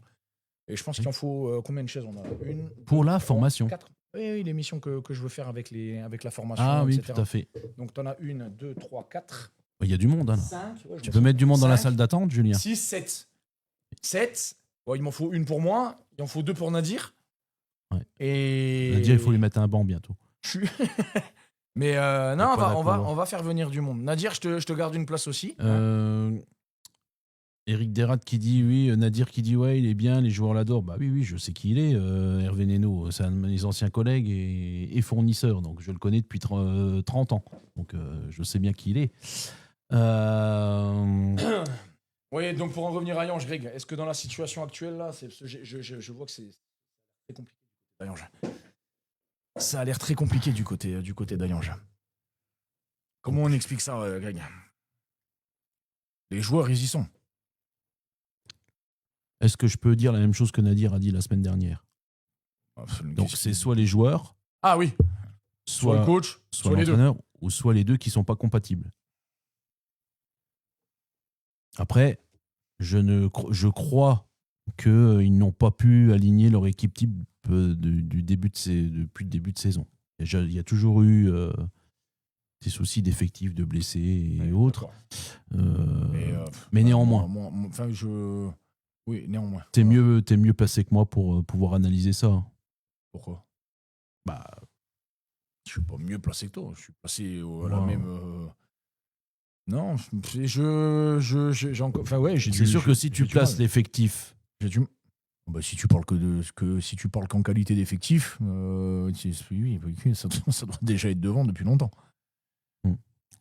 Et je pense qu'il en faut combien de chaises on a? Une. Pour la formation. 4. Oui, l'émission que je veux faire avec la formation. Ah oui, etc. tout à fait. Donc, tu en as 1, 2, 3, 4. Il y a du monde. Hein, 5. Ouais, tu peux mettre du monde 5, dans la salle d'attente, Julien? 6, 7. 7. Bon, il m'en faut une pour moi. Il en faut 2 pour Nadir. Ouais. Et Nadir, il faut lui mettre un banc bientôt. Mais non, on va faire venir du monde. Nadir, je te garde une place aussi. Eric Derat qui dit oui, Nadir qui dit ouais, il est bien, les joueurs l'adorent. Bah oui, je sais qui il est. Hervé Neno, c'est un de mes anciens collègues et fournisseurs, donc je le connais depuis 30 ans. Donc je sais bien qui il est. Oui, donc pour en revenir à Yange, Greg, est-ce que dans la situation actuelle là, je vois que c'est très compliqué d'Ayange. Ça a l'air très compliqué du côté d'Ayange. Comment on explique ça, Greg? Les joueurs, ils y sont. Est-ce que je peux dire la même chose que Nadir a dit la semaine dernière? Donc c'est soit les joueurs, ah oui, soit le coach, soit l'entraîneur, ou soit les deux qui ne sont pas compatibles. Après, je crois qu'ils n'ont pas pu aligner leur équipe type depuis le début de saison. Il y a toujours eu des soucis d'effectifs, de blessés et autres. Mais néanmoins. Oui, néanmoins. T'es mieux placé que moi pour pouvoir analyser ça. Pourquoi? Bah, je suis pas mieux placé que toi. Je suis placé à la même. Non, c'est sûr que si tu places l'effectif, si tu parles si tu parles qu'en qualité d'effectif, oui, ça doit déjà être devant depuis longtemps.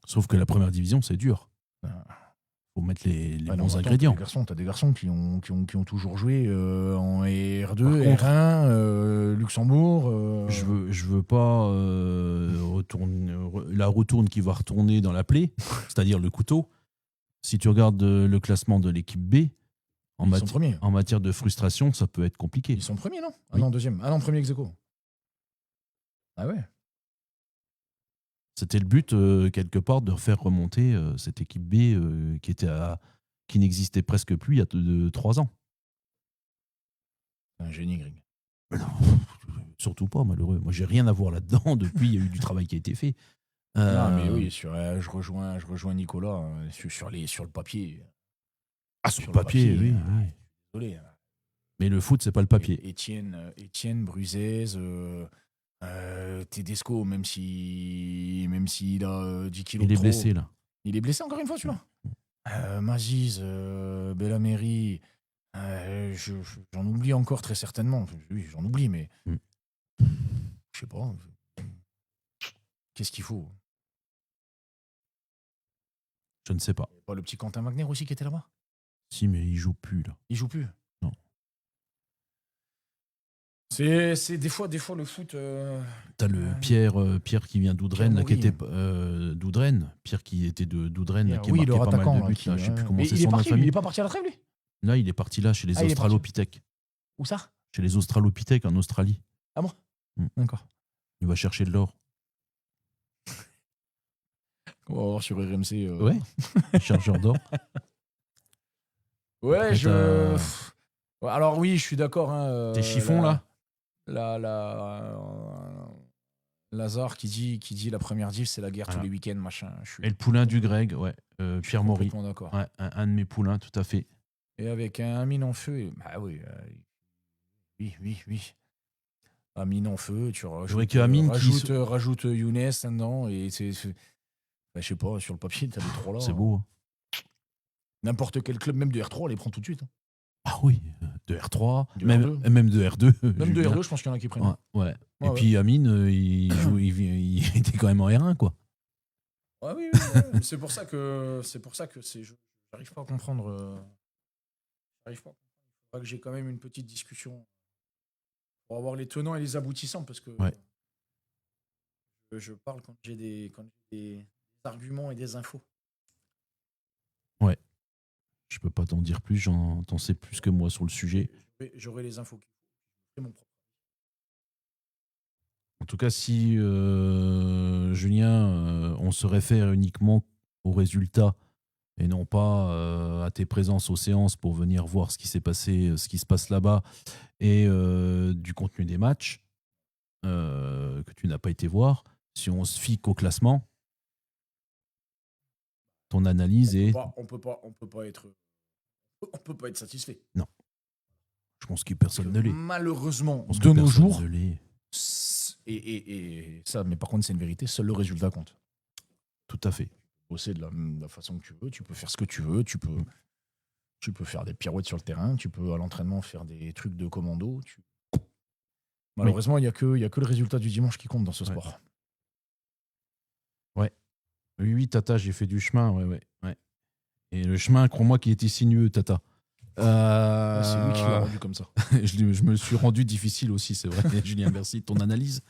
Sauf que la première division, c'est dur. Faut mettre les bons ingrédients. T'as des garçons qui ont toujours joué en R2, R1, Luxembourg. Je veux pas la retourne qui va retourner dans la plaie, c'est-à-dire le couteau. Si tu regardes le classement de l'équipe B, en matière de frustration, ça peut être compliqué. Ils sont premiers, non? Oui. Non, deuxième. Ah non, premier ex-aequo. Ah ouais. C'était le but, quelque part, de refaire remonter cette équipe B qui n'existait presque plus il y a 3 ans. Un génie, Greg. Non, surtout pas, malheureux. Moi, j'ai rien à voir là-dedans. Depuis, il y a eu du travail qui a été fait. Non, mais oui, je rejoins Nicolas sur le papier. Ah, sur le papier, oui. Désolé. Mais le foot, c'est pas le papier. Étienne, Bruzez... Tedesco, même s'il a 10 kilos il est trop. blessé là. Il est blessé encore une fois, celui-là. Maziz, Bellameri, j'en oublie encore très certainement. Oui, j'en oublie, mais je sais pas. Qu'est-ce qu'il faut? Je ne sais pas. Pas le petit Quentin Wagner aussi qui était là-bas? Si, mais il joue plus, là. Il joue plus? Non. C'est des fois le foot. T'as le Pierre qui vient d'Oudren, là, qui Pierre était d'Oudren. Pierre qui était d'Oudren, là, qui oui, marquait leur pas mal attaquant, de là, buts. qui, Là. Je sais plus comment mais c'est il est son nom de parti, il famille. est pas parti à la trêve, lui? Là, il est parti là, chez les Il est parti. Australopithèques. Où ça? Chez les Australopithèques en Australie. Ah bon? D'accord. Il va chercher de l'or. On va voir sur RMC. Ouais. Chercheur d'or. Ouais, Après, Ouais, alors oui, je suis d'accord. Tes chiffons, là? Lazare qui dit la première div, c'est la guerre Voilà. tous les week-ends, machin. Je suis Et le poulain du Greg, ouais. Pierre Maury. complètement d'accord. Ouais, un de mes poulains, tout à fait. Et avec un mine en feu. Bah oui. Oui. Un mine en feu, tu vrai rajoutes, que Amine rajoute Younes là-dedans. Et bah, je sais pas, sur le papier, t'as les trois là. C'est beau. Hein. N'importe quel club, même de R3, les prend tout de suite. Hein. Ah oui, de R3, De même, R2. même de R2. Même de Julien. R2, je pense qu'il y en a qui prennent. Ouais, ouais. Ouais, Et puis Amine, il était quand même en R1, quoi. Ouais, oui. C'est pour ça que j'arrive pas à comprendre. J'arrive pas à comprendre. Il faudra que j'ai quand même une petite discussion pour avoir les tenants et les aboutissants, parce que Ouais. je parle quand j'ai des arguments et des infos. Ouais. Je peux pas t'en dire plus, t'en sais plus que moi sur le sujet. J'aurai les infos. C'est mon propre. En tout cas, si Julien, on se réfère uniquement aux résultats et non pas à tes présences aux séances pour venir voir ce qui s'est passé, ce qui se passe là-bas et du contenu des matchs que tu n'as pas été voir, si on se fie qu'au classement, ton analyse est... On peut pas être satisfait. Je pense que personne ne l'est. Malheureusement, Je pense de que nos personne jours, ne l'est. et ça, mais par contre, c'est une vérité, seul le résultat compte. Tout à fait. Bosser de la façon que tu veux, tu peux faire ce que tu veux, tu peux faire des pirouettes sur le terrain, tu peux à l'entraînement faire des trucs de commando. Malheureusement, il n'y a que le résultat du dimanche qui compte dans ce sport. Oui, Tata, j'ai fait du chemin, ouais. Et le chemin, crois-moi, qui était sinueux, Tata. C'est lui qui l'a rendu comme ça. je me suis rendu difficile aussi, c'est vrai. Julien, merci de ton analyse.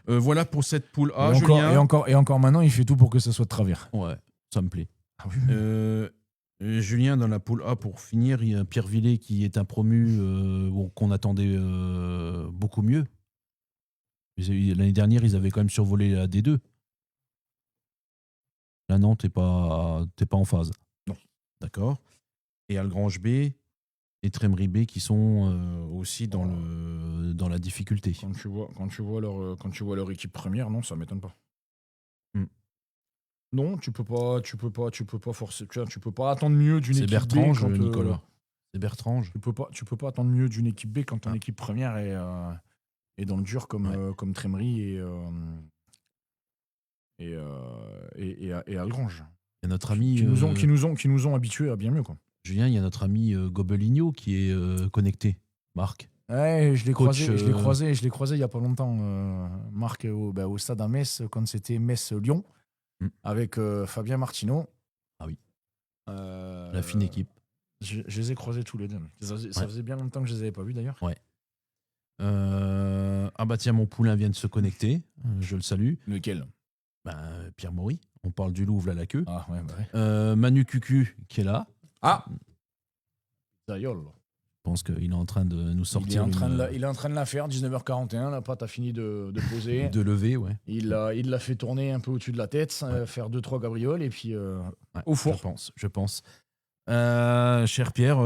Voilà pour cette poule A, et, Julien. encore maintenant, il fait tout pour que ça soit de travers. Ouais, ça me plaît. Ah oui. Julien, dans la poule A, pour finir, il y a Pierre Villet qui est un promu qu'on attendait beaucoup mieux. L'année dernière, ils avaient quand même survolé la D2. Là, non, t'es pas en phase. Non. D'accord. Et Algrange B et Trémery B qui sont aussi dans la difficulté. Quand tu vois leur équipe première, non, ça m'étonne pas. Hmm. Non, tu peux pas forcer. Tu peux pas attendre mieux d'une C'est équipe Bertrange, B quand, Nicolas. C'est Bertrange. Tu peux pas attendre mieux d'une équipe B quand ton équipe première est dans le dur comme Trémery et Algrange. Il y a notre ami Qui nous ont habitués à bien mieux, quoi. Julien, il y a notre ami Gobeligno qui est connecté. Marc. Ouais, je l'ai Coach, croisé il y a pas longtemps, Marc, au stade à Metz, quand c'était Metz-Lyon, avec Fabien Martineau. Ah oui. La fine équipe. Je les ai croisés tous les deux. Ça faisait bien longtemps que je les avais pas vus, d'ailleurs. Ouais. Ah bah tiens, mon poulain vient de se connecter. Je le salue. Lequel? Pierre Maury. On parle du Louvre à la queue. Ah ouais, bah ouais. Manu Cucu qui est là. Ah, Zayol. Je pense qu'il est en train de nous sortir. Il est en train de la faire, 19h41. La pâte a fini de poser. De lever, ouais. Il l'a fait tourner un peu au-dessus de la tête, faire 2-3 gabrioles et puis au four. Je pense. Cher Pierre,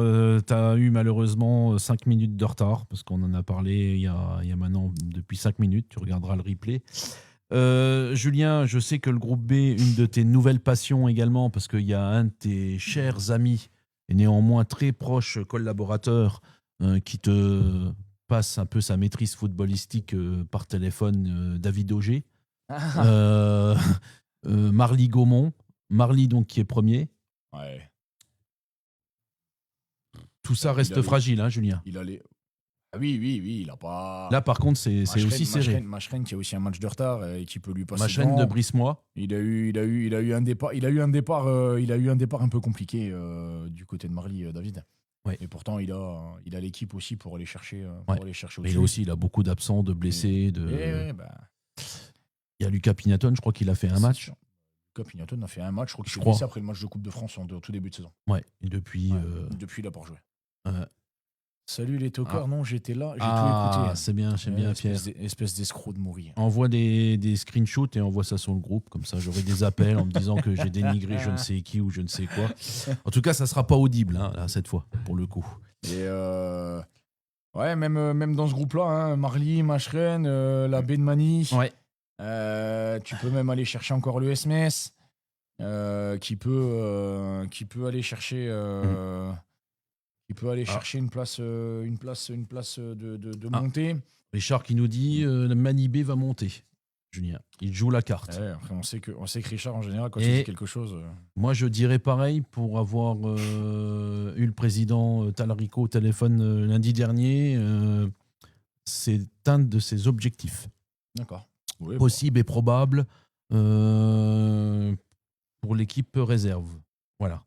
tu as eu malheureusement 5 minutes de retard parce qu'on en a parlé il y a maintenant depuis 5 minutes. Tu regarderas le replay. Julien, je sais que le groupe B, une de tes nouvelles passions également, parce qu'il y a un de tes chers amis et néanmoins très proche collaborateur qui te passe un peu sa maîtrise footballistique par téléphone, David Auger. Marly Gaumont. Marly, donc, qui est premier. Ouais. Tout ça reste fragile, hein, Julien. Il a les... Ah oui, il a pas... Là, par contre, c'est aussi serré. Machren qui a aussi un match de retard et qui peut lui passer Machren devant. de Brismois. Il a eu un départ un peu compliqué du côté de Marly, David. Ouais. Et pourtant, il a l'équipe aussi pour aller chercher Mais il a beaucoup d'absents, de blessés. Il y a Lucas Pignaton, je crois qu'il a fait un match. Sûr. Lucas Pignaton a fait un match, je crois qu'il s'est blessé après le match de Coupe de France en tout début de saison. Ouais, et depuis, il n'a pas rejoué. Euh, Salut les tocards, non, j'étais là, j'ai tout écouté. C'est bien, j'aime bien, Pierre. Espèce d'escroc de mourir. Envoie des screenshots et envoie ça sur le groupe, comme ça j'aurai des appels en me disant que j'ai dénigré je ne sais qui ou je ne sais quoi. En tout cas, ça sera pas audible, hein, là, cette fois, pour le coup. Et ouais, même dans ce groupe-là, hein, Marly, Machren, la baie de Mani. Ouais. Tu peux même aller chercher encore le SMS, qui peut aller chercher. Il peut aller chercher une place de montée. Richard qui nous dit Manibé va monter. Julien, il joue la carte. Ouais, après on sait que Richard en général quand il dit quelque chose. Moi je dirais pareil pour avoir eu le président Talarico au téléphone lundi dernier. C'est un de ses objectifs. D'accord. Oui, possible et probable pour l'équipe réserve. Voilà.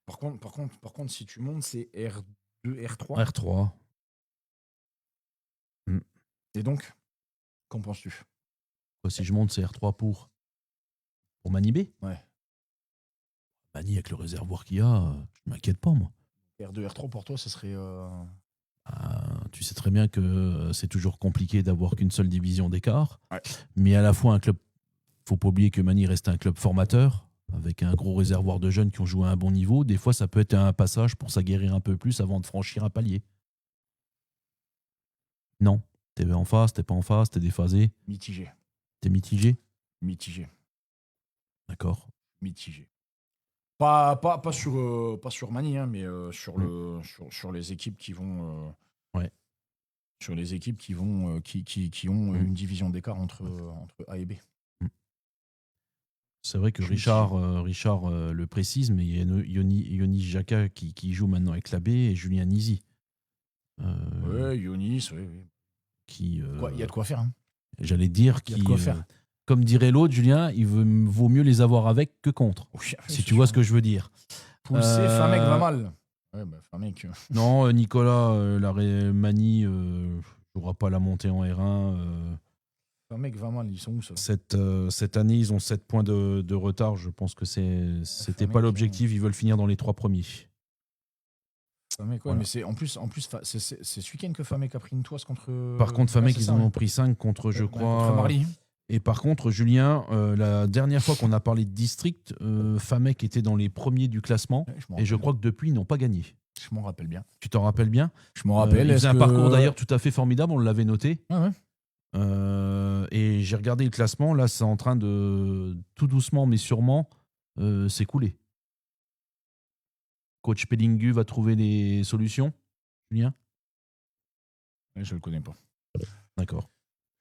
Par contre, si tu montes, c'est R2, R3. R3. Et donc, qu'en penses-tu ? Si je monte, c'est R3 pour Manibé ? Ouais. Mani, avec le réservoir qu'il y a, je ne m'inquiète pas, moi. R2, R3 pour toi, ce serait... tu sais très bien que c'est toujours compliqué d'avoir qu'une seule division d'écart. Ouais. Mais à la fois, un club, faut pas oublier que Mani reste un club formateur, avec un gros réservoir de jeunes qui ont joué à un bon niveau. Des fois, ça peut être un passage pour s'aguerrir un peu plus avant de franchir un palier. Non. T'es en face, t'es pas en face, t'es déphasé. Mitigé. T'es mitigé ? Mitigé. D'accord. Mitigé. Pas sur Mani, hein, mais sur les équipes qui vont... Sur les équipes qui ont une division d'écart entre A et B. C'est vrai que Richard le précise, mais il y a Yoni Jaka qui joue maintenant avec la B et Julien Nizi. Oui, Yonis, oui. Il y a de quoi faire. Hein. J'allais dire qu'il y a de quoi faire. Comme dirait l'autre, Julien, vaut mieux les avoir avec que contre. Oui, si tu vois ce que je veux dire. Pousser, Famek va mal. Ouais, Famek. Non, Nicolas, Mani ne jouera pas la montée en R1. Famek va mal, ils sont où ça ? Cette année, ils ont 7 points de retard. Je pense que c'était pas l'objectif. Ils veulent finir dans les 3 premiers. Famek, voilà. Mais c'est en plus c'est ce week-end que Famek a pris une toise contre. Par contre, Famek, ils en ont pris 5 contre, je crois. Contre Marly. Et par contre, Julien, la dernière fois qu'on a parlé de district, Famek était dans les premiers du classement. Et je crois que depuis, ils n'ont pas gagné. Je m'en rappelle bien. Tu t'en rappelles bien ? Je m'en rappelle. Il faisait un parcours d'ailleurs tout à fait formidable, on l'avait noté. Ah ouais. Et j'ai regardé le classement, là, c'est en train de, tout doucement mais sûrement, s'écouler. Coach Pellingu va trouver des solutions, Julien ? Je ne le connais pas. D'accord.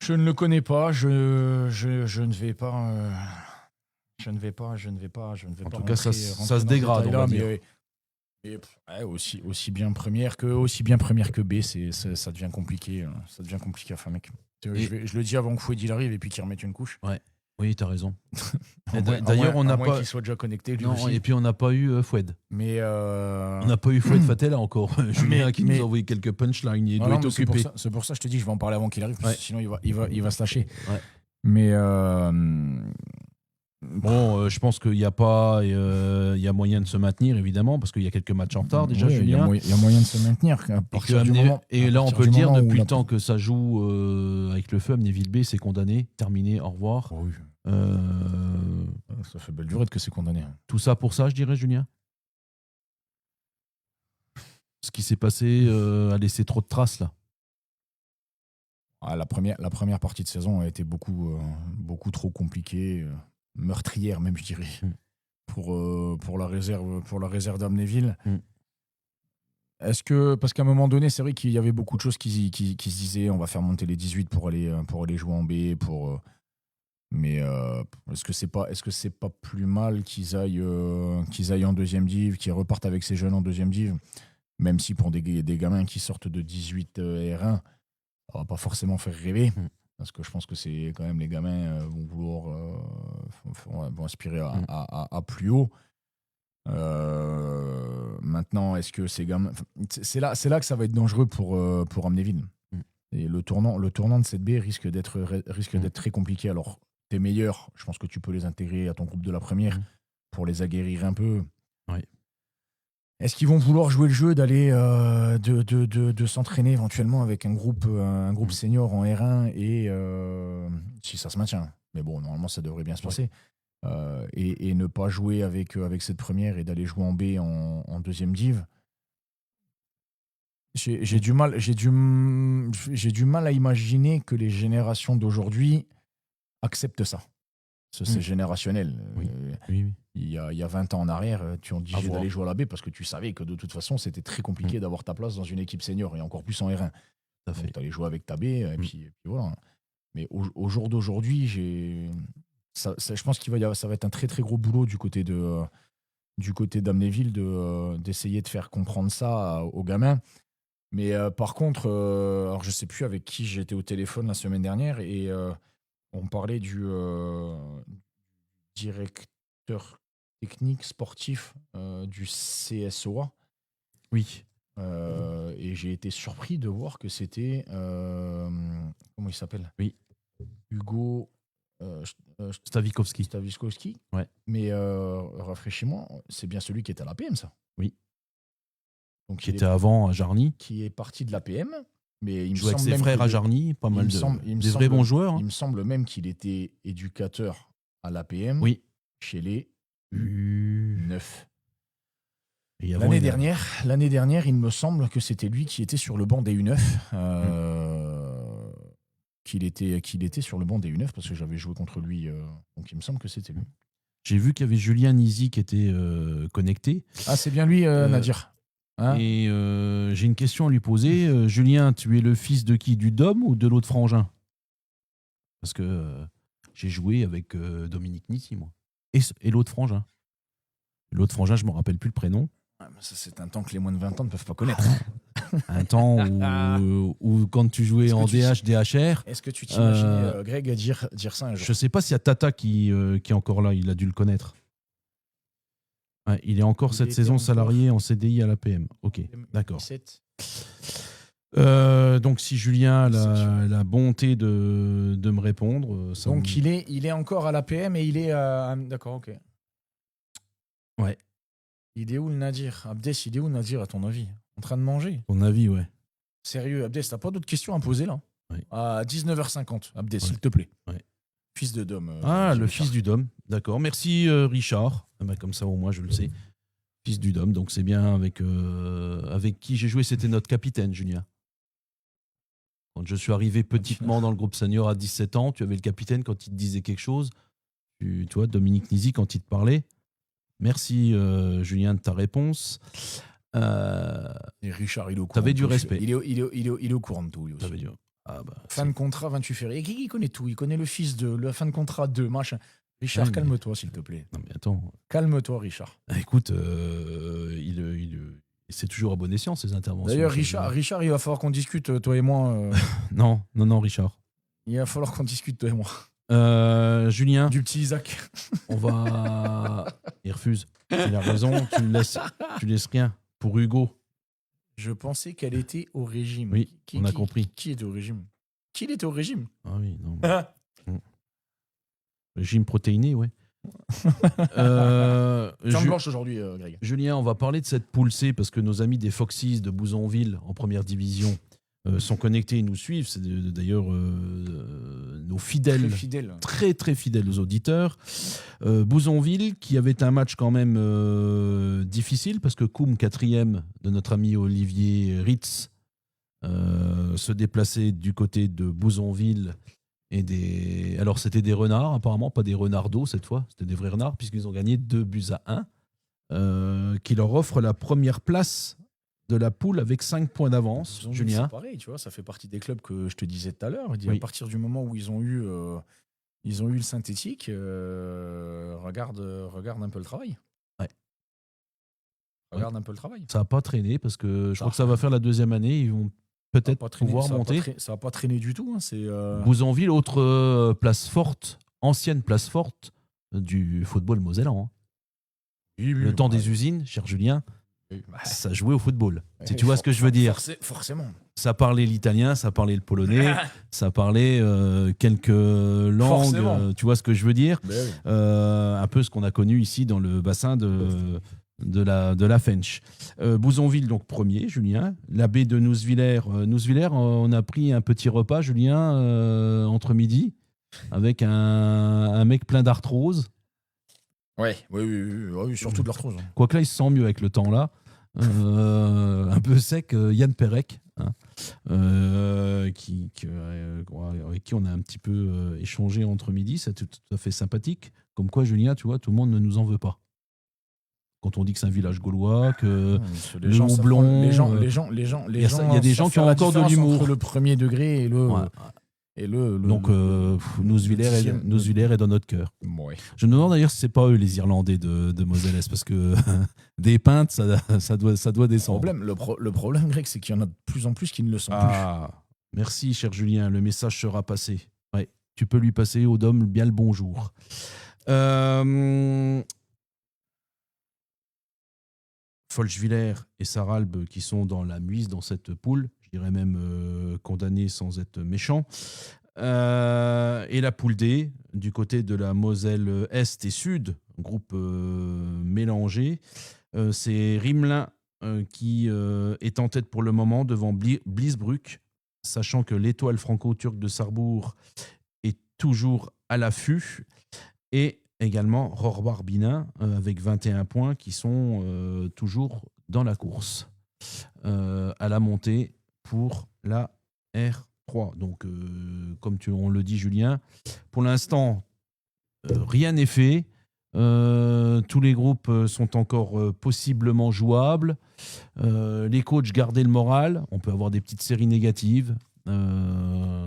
Je ne le connais pas, je ne vais pas. Je ne vais pas. En tout cas, ça se dégrade, on va dire. Mais aussi bien première que B, ça devient compliqué. Ça devient compliqué à faire, mec. Je le dis avant que Fouedi arrive et puis qu'il remette une couche. Ouais. Oui, t'as raison. D'ailleurs, on n'a pas qu'il soit déjà connecté. Lui aussi. Et puis on n'a pas eu Foued. Mais on n'a pas eu Foued Fatela encore. Julien qui nous a envoyé quelques punchlines. Il doit être occupé. C'est pour ça que je te dis, je vais en parler avant qu'il arrive. Parce que sinon, il va se lâcher. Ouais. Mais bon, je pense qu'il y a moyen de se maintenir, évidemment, parce qu'il y a quelques matchs en retard déjà, Julien. Il y a moyen de se maintenir. Et là, on peut le dire, depuis le temps que ça joue avec le feu, Amnéville B, c'est condamné, terminé, au revoir. Oh oui. Ça fait belle durée que c'est condamné. Tout ça pour ça, je dirais, Julien. Ce qui s'est passé a laissé trop de traces, là. La première partie de saison a été beaucoup trop compliquée. Meurtrière même, je dirais, pour la réserve d'Amnéville. Est-ce que, parce qu'à un moment donné, c'est vrai qu'il y avait beaucoup de choses qui se disaient, on va faire monter les 18 pour aller jouer en B, Mais est-ce que c'est pas plus mal qu'ils aillent en deuxième div, qu'ils repartent avec ces jeunes en deuxième div, même si pour des gamins qui sortent de 18 R1, ça va pas forcément faire rêver. Parce que je pense que c'est quand même les gamins vont vouloir vont aspirer à plus haut. Maintenant, est-ce que ces gamins, c'est là que ça va être dangereux pour Amnéville. Et le tournant de cette baie risque d'être très compliqué. Alors, tes meilleurs, je pense que tu peux les intégrer à ton groupe de la première pour les aguerrir un peu. Oui. Est-ce qu'ils vont vouloir jouer le jeu d'aller de s'entraîner éventuellement avec un groupe senior en R1 et si ça se maintient. Mais bon, normalement, ça devrait bien se passer. Et ne pas jouer avec cette première et d'aller jouer en B en deuxième div. J'ai du mal à imaginer que les générations d'aujourd'hui acceptent ça. C'est générationnel. Oui. Il y a 20 ans en arrière, tu en disais d'aller jouer à la B parce que tu savais que de toute façon, c'était très compliqué d'avoir ta place dans une équipe senior et encore plus en R1. Tu allais jouer avec ta B et puis voilà. Mais au jour d'aujourd'hui, je pense ça va être un très très gros boulot du côté d'Amnéville d'essayer de faire comprendre ça aux gamins. Mais par contre, alors je sais plus avec qui j'étais au téléphone la semaine dernière et on parlait du directeur technique sportif du CSOA. Oui. Et j'ai été surpris de voir que c'était comment il s'appelle ? Oui. Hugo Staviskovski. Ouais. Mais rafraîchis-moi, c'est bien celui qui était à l'APM, ça. Oui. Donc, qui était avant à Jarny. Qui est parti de l'APM. Mais il jouait avec ses frères à Jarny, pas mal des vrais bons joueurs. Il me semble même qu'il était éducateur à l'APM chez les U9. L'année dernière, il me semble que c'était lui qui était sur le banc des U9. Qu'il était sur le banc des U9 parce que j'avais joué contre lui. Donc il me semble que c'était lui. J'ai vu qu'il y avait Julien Nizi qui était connecté. Ah, c'est bien lui, Nadir. Hein et j'ai une question à lui poser. Julien, tu es le fils de qui ? Du Dom ou de l'autre frangin ? Parce que j'ai joué avec Dominique Nissi, moi. Et l'autre frangin. L'autre frangin, je ne me rappelle plus le prénom. Ça, c'est un temps que les moins de 20 ans ne peuvent pas connaître. Un temps où quand tu jouais en DH, DHR... Est-ce que tu t'imaginais Greg dire ça un jour ? Je ne sais pas s'il y a Tata qui est encore là, il a dû le connaître. Ouais, il est encore cette saison salarié en CDI à l'APM. Ok, d'accord. Donc si Julien a la bonté de me répondre... Donc il est encore à l'APM et il est... D'accord, ok. Ouais. Il est où le Nadir ? Abdes, il est où Nadir à ton avis ? En train de manger ? Ton avis, ouais. Sérieux, Abdes, t'as pas d'autres questions à poser là ? Ouais. À 19h50, Abdes, s'il te plaît. Ouais. Fils de Dom. Le fils du Dom, d'accord. Merci Richard. Comme ça au moins je le sais. Fils du Dom, donc c'est bien avec qui j'ai joué, c'était notre capitaine, Julien. Quand je suis arrivé petitement dans le groupe senior à 17 ans, tu avais le capitaine quand il te disait quelque chose. Tu vois, Dominique Nissi quand il te parlait. Merci Julien de ta réponse. Et Richard, il est au courant. T'avais du respect. Il est au courant de tout. Lui aussi. Fin de contrat 28 février. Il connaît tout. Il connaît le fils de la fin de contrat 2, machin. Richard, calme-toi s'il te plaît. Non mais attends. Calme-toi, Richard. Écoute, c'est toujours à bon escient ces interventions. D'ailleurs, Richard, il va falloir qu'on discute, toi et moi. Non, Richard. Il va falloir qu'on discute, toi et moi. Julien. Du petit Isaac. On va. Il refuse. Il a raison. Tu laisses rien pour Hugo. Je pensais qu'elle était au régime. Oui, on a compris. Qui était au régime ? Qui était au régime ? Ah oui, non. Régime protéiné, ouais. Jambe blanche aujourd'hui, Greg. Julien, on va parler de cette poule C parce que nos amis des Foxys de Bouzonville en première division sont connectés et nous suivent. C'est d'ailleurs nos fidèles, très très fidèles auditeurs. Bouzonville qui avait un match quand même difficile parce que Koum, 4e de notre ami Olivier Ritz, se déplaçait du côté de Bouzonville. Alors c'était des renards apparemment, pas des renardos cette fois, c'était des vrais renards puisqu'ils ont gagné 2-1, qui leur offre la première place de la poule avec 5 points d'avance. Julien. C'est pareil, tu vois, ça fait partie des clubs que je te disais tout à l'heure. À partir du moment où ils ont eu Ils ont eu le synthétique. Regarde un peu le travail. Ouais. Regarde un peu le travail. Ça n'a pas traîné parce que je crois que ça va faire la deuxième année. Ils vont peut-être pouvoir monter. Ça va pas traîner du tout. Hein, c'est Bouzonville, autre place forte, ancienne place forte du football mosellan. Hein. Oui, Le temps des usines, cher Julien, ça jouait au football. Tu vois ce que je veux dire. Forcément. Ça parlait l'italien, ça parlait le polonais, ça parlait quelques langues. Tu vois ce que je veux dire. Un peu ce qu'on a connu ici dans le bassin de la Fench. Bouzonville, donc premier, Julien. La baie de Nousvillers. Nousvillers, on a pris un petit repas, Julien, entre midi, avec un mec plein d'arthrose. Oui, surtout de l'arthrose. Quoique là, il se sent mieux avec le temps là. Un peu sec, Yann Perec, hein, avec qui on a un petit peu échangé entre midi. C'est tout à fait sympathique. Comme quoi, Julien, tu vois, tout le monde ne nous en veut pas. Quand on dit que c'est un village gaulois, que les gens, houblon, il y a des gens qui ont encore de l'humour entre le premier degré et le. Ouais. Donc, Nousvillers est dans notre cœur. Ouais. Je me demande d'ailleurs si c'est pas eux les Irlandais de Moselle-Est, parce que des pintes, ça doit descendre. Le problème, Greg, c'est qu'il y en a de plus en plus qui ne le sont plus. Merci, cher Julien, le message sera passé. Ouais, tu peux lui passer au dôme bien le bonjour. Folchvillers et Sarralbe qui sont dans la mise dans cette poule, je dirais même condamnés sans être méchants. Et la poule D, du côté de la Moselle Est et Sud, groupe mélangé. C'est Rimelin qui est en tête pour le moment devant Bliesbruck, sachant que l'étoile franco-turque de Sarrebourg est toujours à l'affût. Et également Rohrbach-Binin avec 21 points qui sont toujours dans la course à la montée pour la R3. Donc, comme on le dit, Julien, pour l'instant, rien n'est fait. Tous les groupes sont encore possiblement jouables. Les coachs gardaient le moral. On peut avoir des petites séries négatives.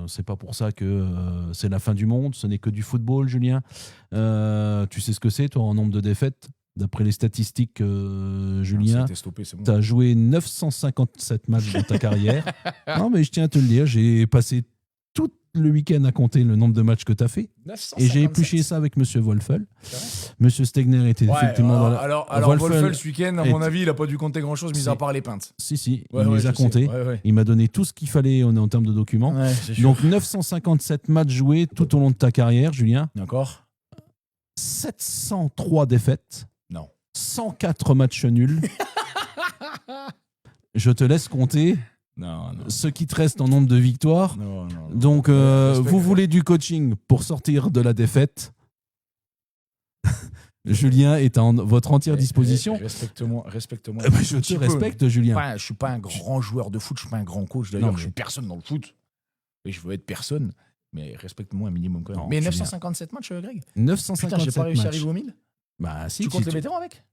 C'est pas pour ça que c'est la fin du monde. Ce n'est que du football, Julien. Tu sais ce que c'est, toi, en nombre de défaites? D'après les statistiques, Julien, tu as joué 957 matchs dans ta carrière. Non, mais je tiens à te le dire, j'ai passé tout le week-end à compter le nombre de matchs que tu as fait. 957. Et j'ai épluché ça avec M. Wolfel. M. Stegner était effectivement dans la... Alors Wolfel, ce week-end, à mon avis, il n'a pas dû compter grand-chose, mis à part les pintes. Si, il les a comptés. Il m'a donné tout ce qu'il fallait en termes de documents. Donc 957 matchs joués tout au long de ta carrière, Julien. D'accord. 703 défaites. Non. 104 matchs nuls. Je te laisse compter ce qui te reste en nombre de victoires. Non. Donc, vous voulez du coaching pour sortir de la défaite. Julien est à votre entière disposition. Respecte-moi. Je te respecte, Julien. Je ne suis pas un grand joueur de foot, je ne suis pas un grand coach. D'ailleurs, je ne suis personne dans le foot. Et je veux être personne. Mais respecte-moi un minimum quand même. Mais 957 matchs, Greg. 957 Putain, j'ai pas réussi à arriver au 1000. Bah, si, tu comptes les vétérans avec?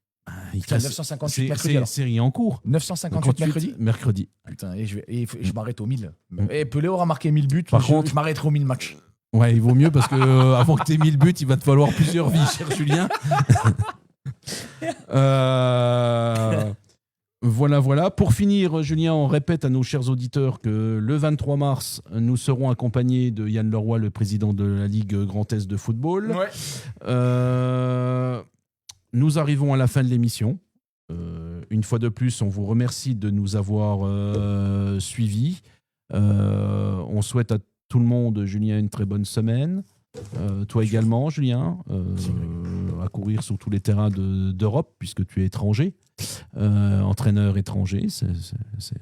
Putain, 958 mercredi. C'est série en cours. 958 mercredi. Putain, et je m'arrête au 1000. Et Pelé aura marqué 1000 buts. Par contre, je m'arrêterai au 1000 matchs. Ouais, il vaut mieux parce que avant que tu aies 1000 buts, il va te falloir plusieurs vies, cher Julien. Voilà. Pour finir, Julien, on répète à nos chers auditeurs que le 23 mars, nous serons accompagnés de Yann Leroy, le président de la Ligue Grand Est de football. Ouais. Nous arrivons à la fin de l'émission. Une fois de plus, on vous remercie de nous avoir suivis. On souhaite à tout le monde, Julien, une très bonne semaine. Toi également, Julien, à courir sur tous les terrains d'Europe, puisque tu es étranger, entraîneur étranger. Je suis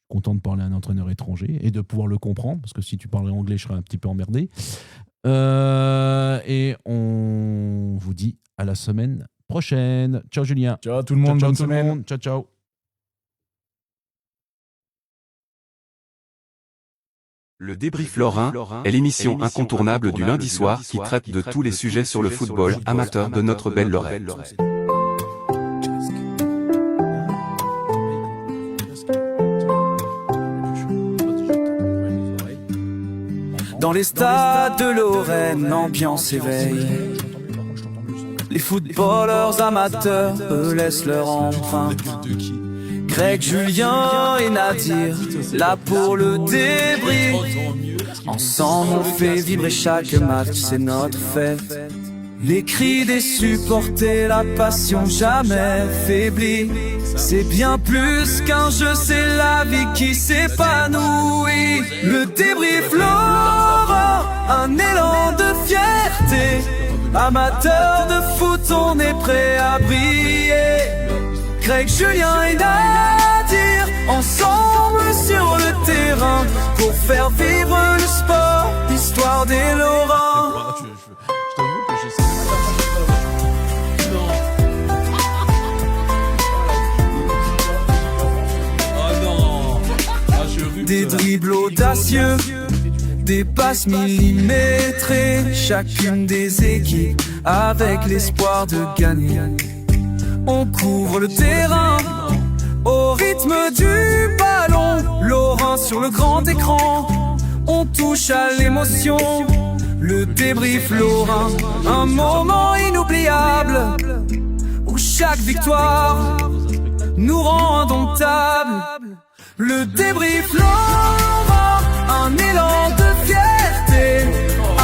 content de parler à un entraîneur étranger et de pouvoir le comprendre, parce que si tu parlais anglais, je serais un petit peu emmerdé. Et on vous dit à la semaine prochaine. Ciao, Julien. Ciao tout le monde, bonne semaine. Ciao. Le débrief lorrain est l'émission incontournable du lundi soir qui traite de tous les sujets sur le football amateur de notre belle Lorraine. Dans les stades de Lorraine, l'ambiance éveille. Les footballeurs amateurs, eux, laissent leur empreinte. Greg, Julien et Nadir, là pour le débris. Ensemble on fait vibrer chaque match, c'est notre fête. Les cris des supporters, la passion jamais faiblie. C'est bien plus qu'un jeu, c'est la vie qui s'épanouit. Le débrief Laurent, un élan de fierté. Amateurs de foot, on est prêt à briller. Greg, Julien et Nadir, ensemble sur le terrain, pour faire vivre le sport, l'histoire des Laurents. Des dribbles audacieux, des passes millimétrées, chacune des équipes avec l'espoir de gagner. On couvre le terrain au rythme du ballon, Laurent sur le grand écran, on touche à l'émotion. Le débrief Laurent, un moment inoubliable, où chaque victoire nous rend indomptables. Le débrief Laurent, un élan de fierté.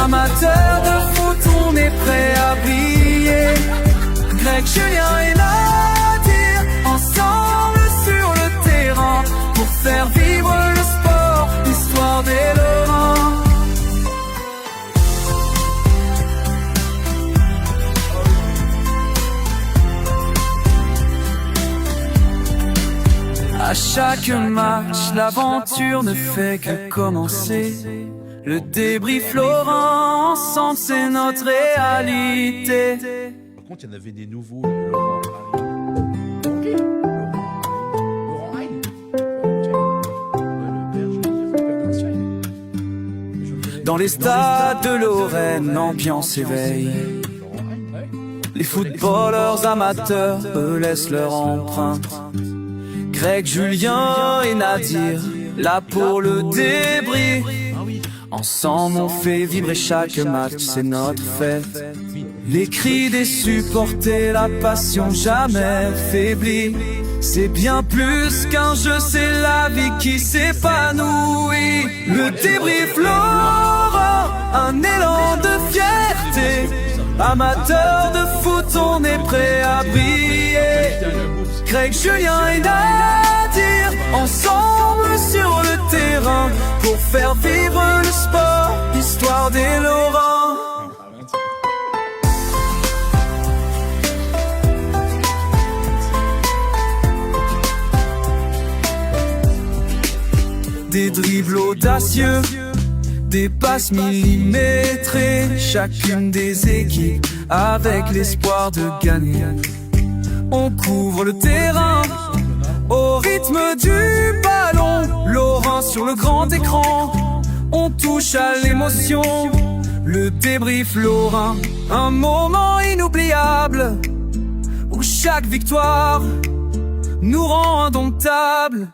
Amateurs de foot, on est prêt à briller. Greg, Julien et Nadir, ensemble sur le terrain, pour faire vivre le sport, l'histoire des Laurents. À chaque match, l'aventure ne fait que commencer. Le débrief Laurent, ensemble c'est notre réalité. Par contre, il y en avait des nouveaux. Dans les stades de Lorraine, l'ambiance éveille. Les footballeurs amateurs, eux, laissent leur empreinte. Greg, Julien et Nadir, là pour le débris. Ensemble on fait vibrer chaque match, c'est notre fête. Les cris des supporters, la passion jamais faiblie. C'est bien plus qu'un jeu, c'est la vie qui s'épanouit. Le débrief Laurent, un élan de fierté. Amateurs de foot, on est prêt à briller. Greg, Julien et Nadir, ensemble sur le terrain, pour faire vivre le sport, l'histoire des Laurents. Des dribbles audacieux, des passes millimétrées, chacune des équipes avec l'espoir de gagner. On couvre le terrain au rythme du ballon, Laurent sur le grand écran, on touche à l'émotion. Le débrief Laurent, un moment inoubliable, où chaque victoire nous rend indomptables.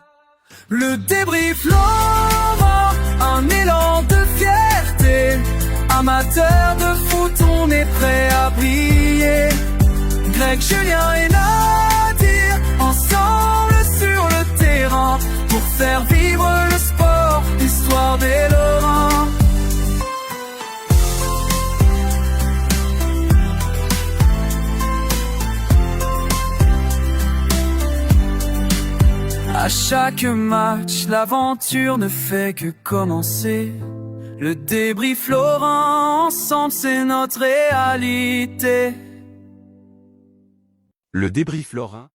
Le débrief Laurent, un élan de fierté. Amateurs de foot, on est prêt à briller. Greg, Julien et Nadir, ensemble sur le terrain, pour faire vivre le sport, l'histoire des Laurents. À chaque match, l'aventure ne fait que commencer. Le débrief Laurent, ensemble c'est notre réalité. Le débrief Laurent.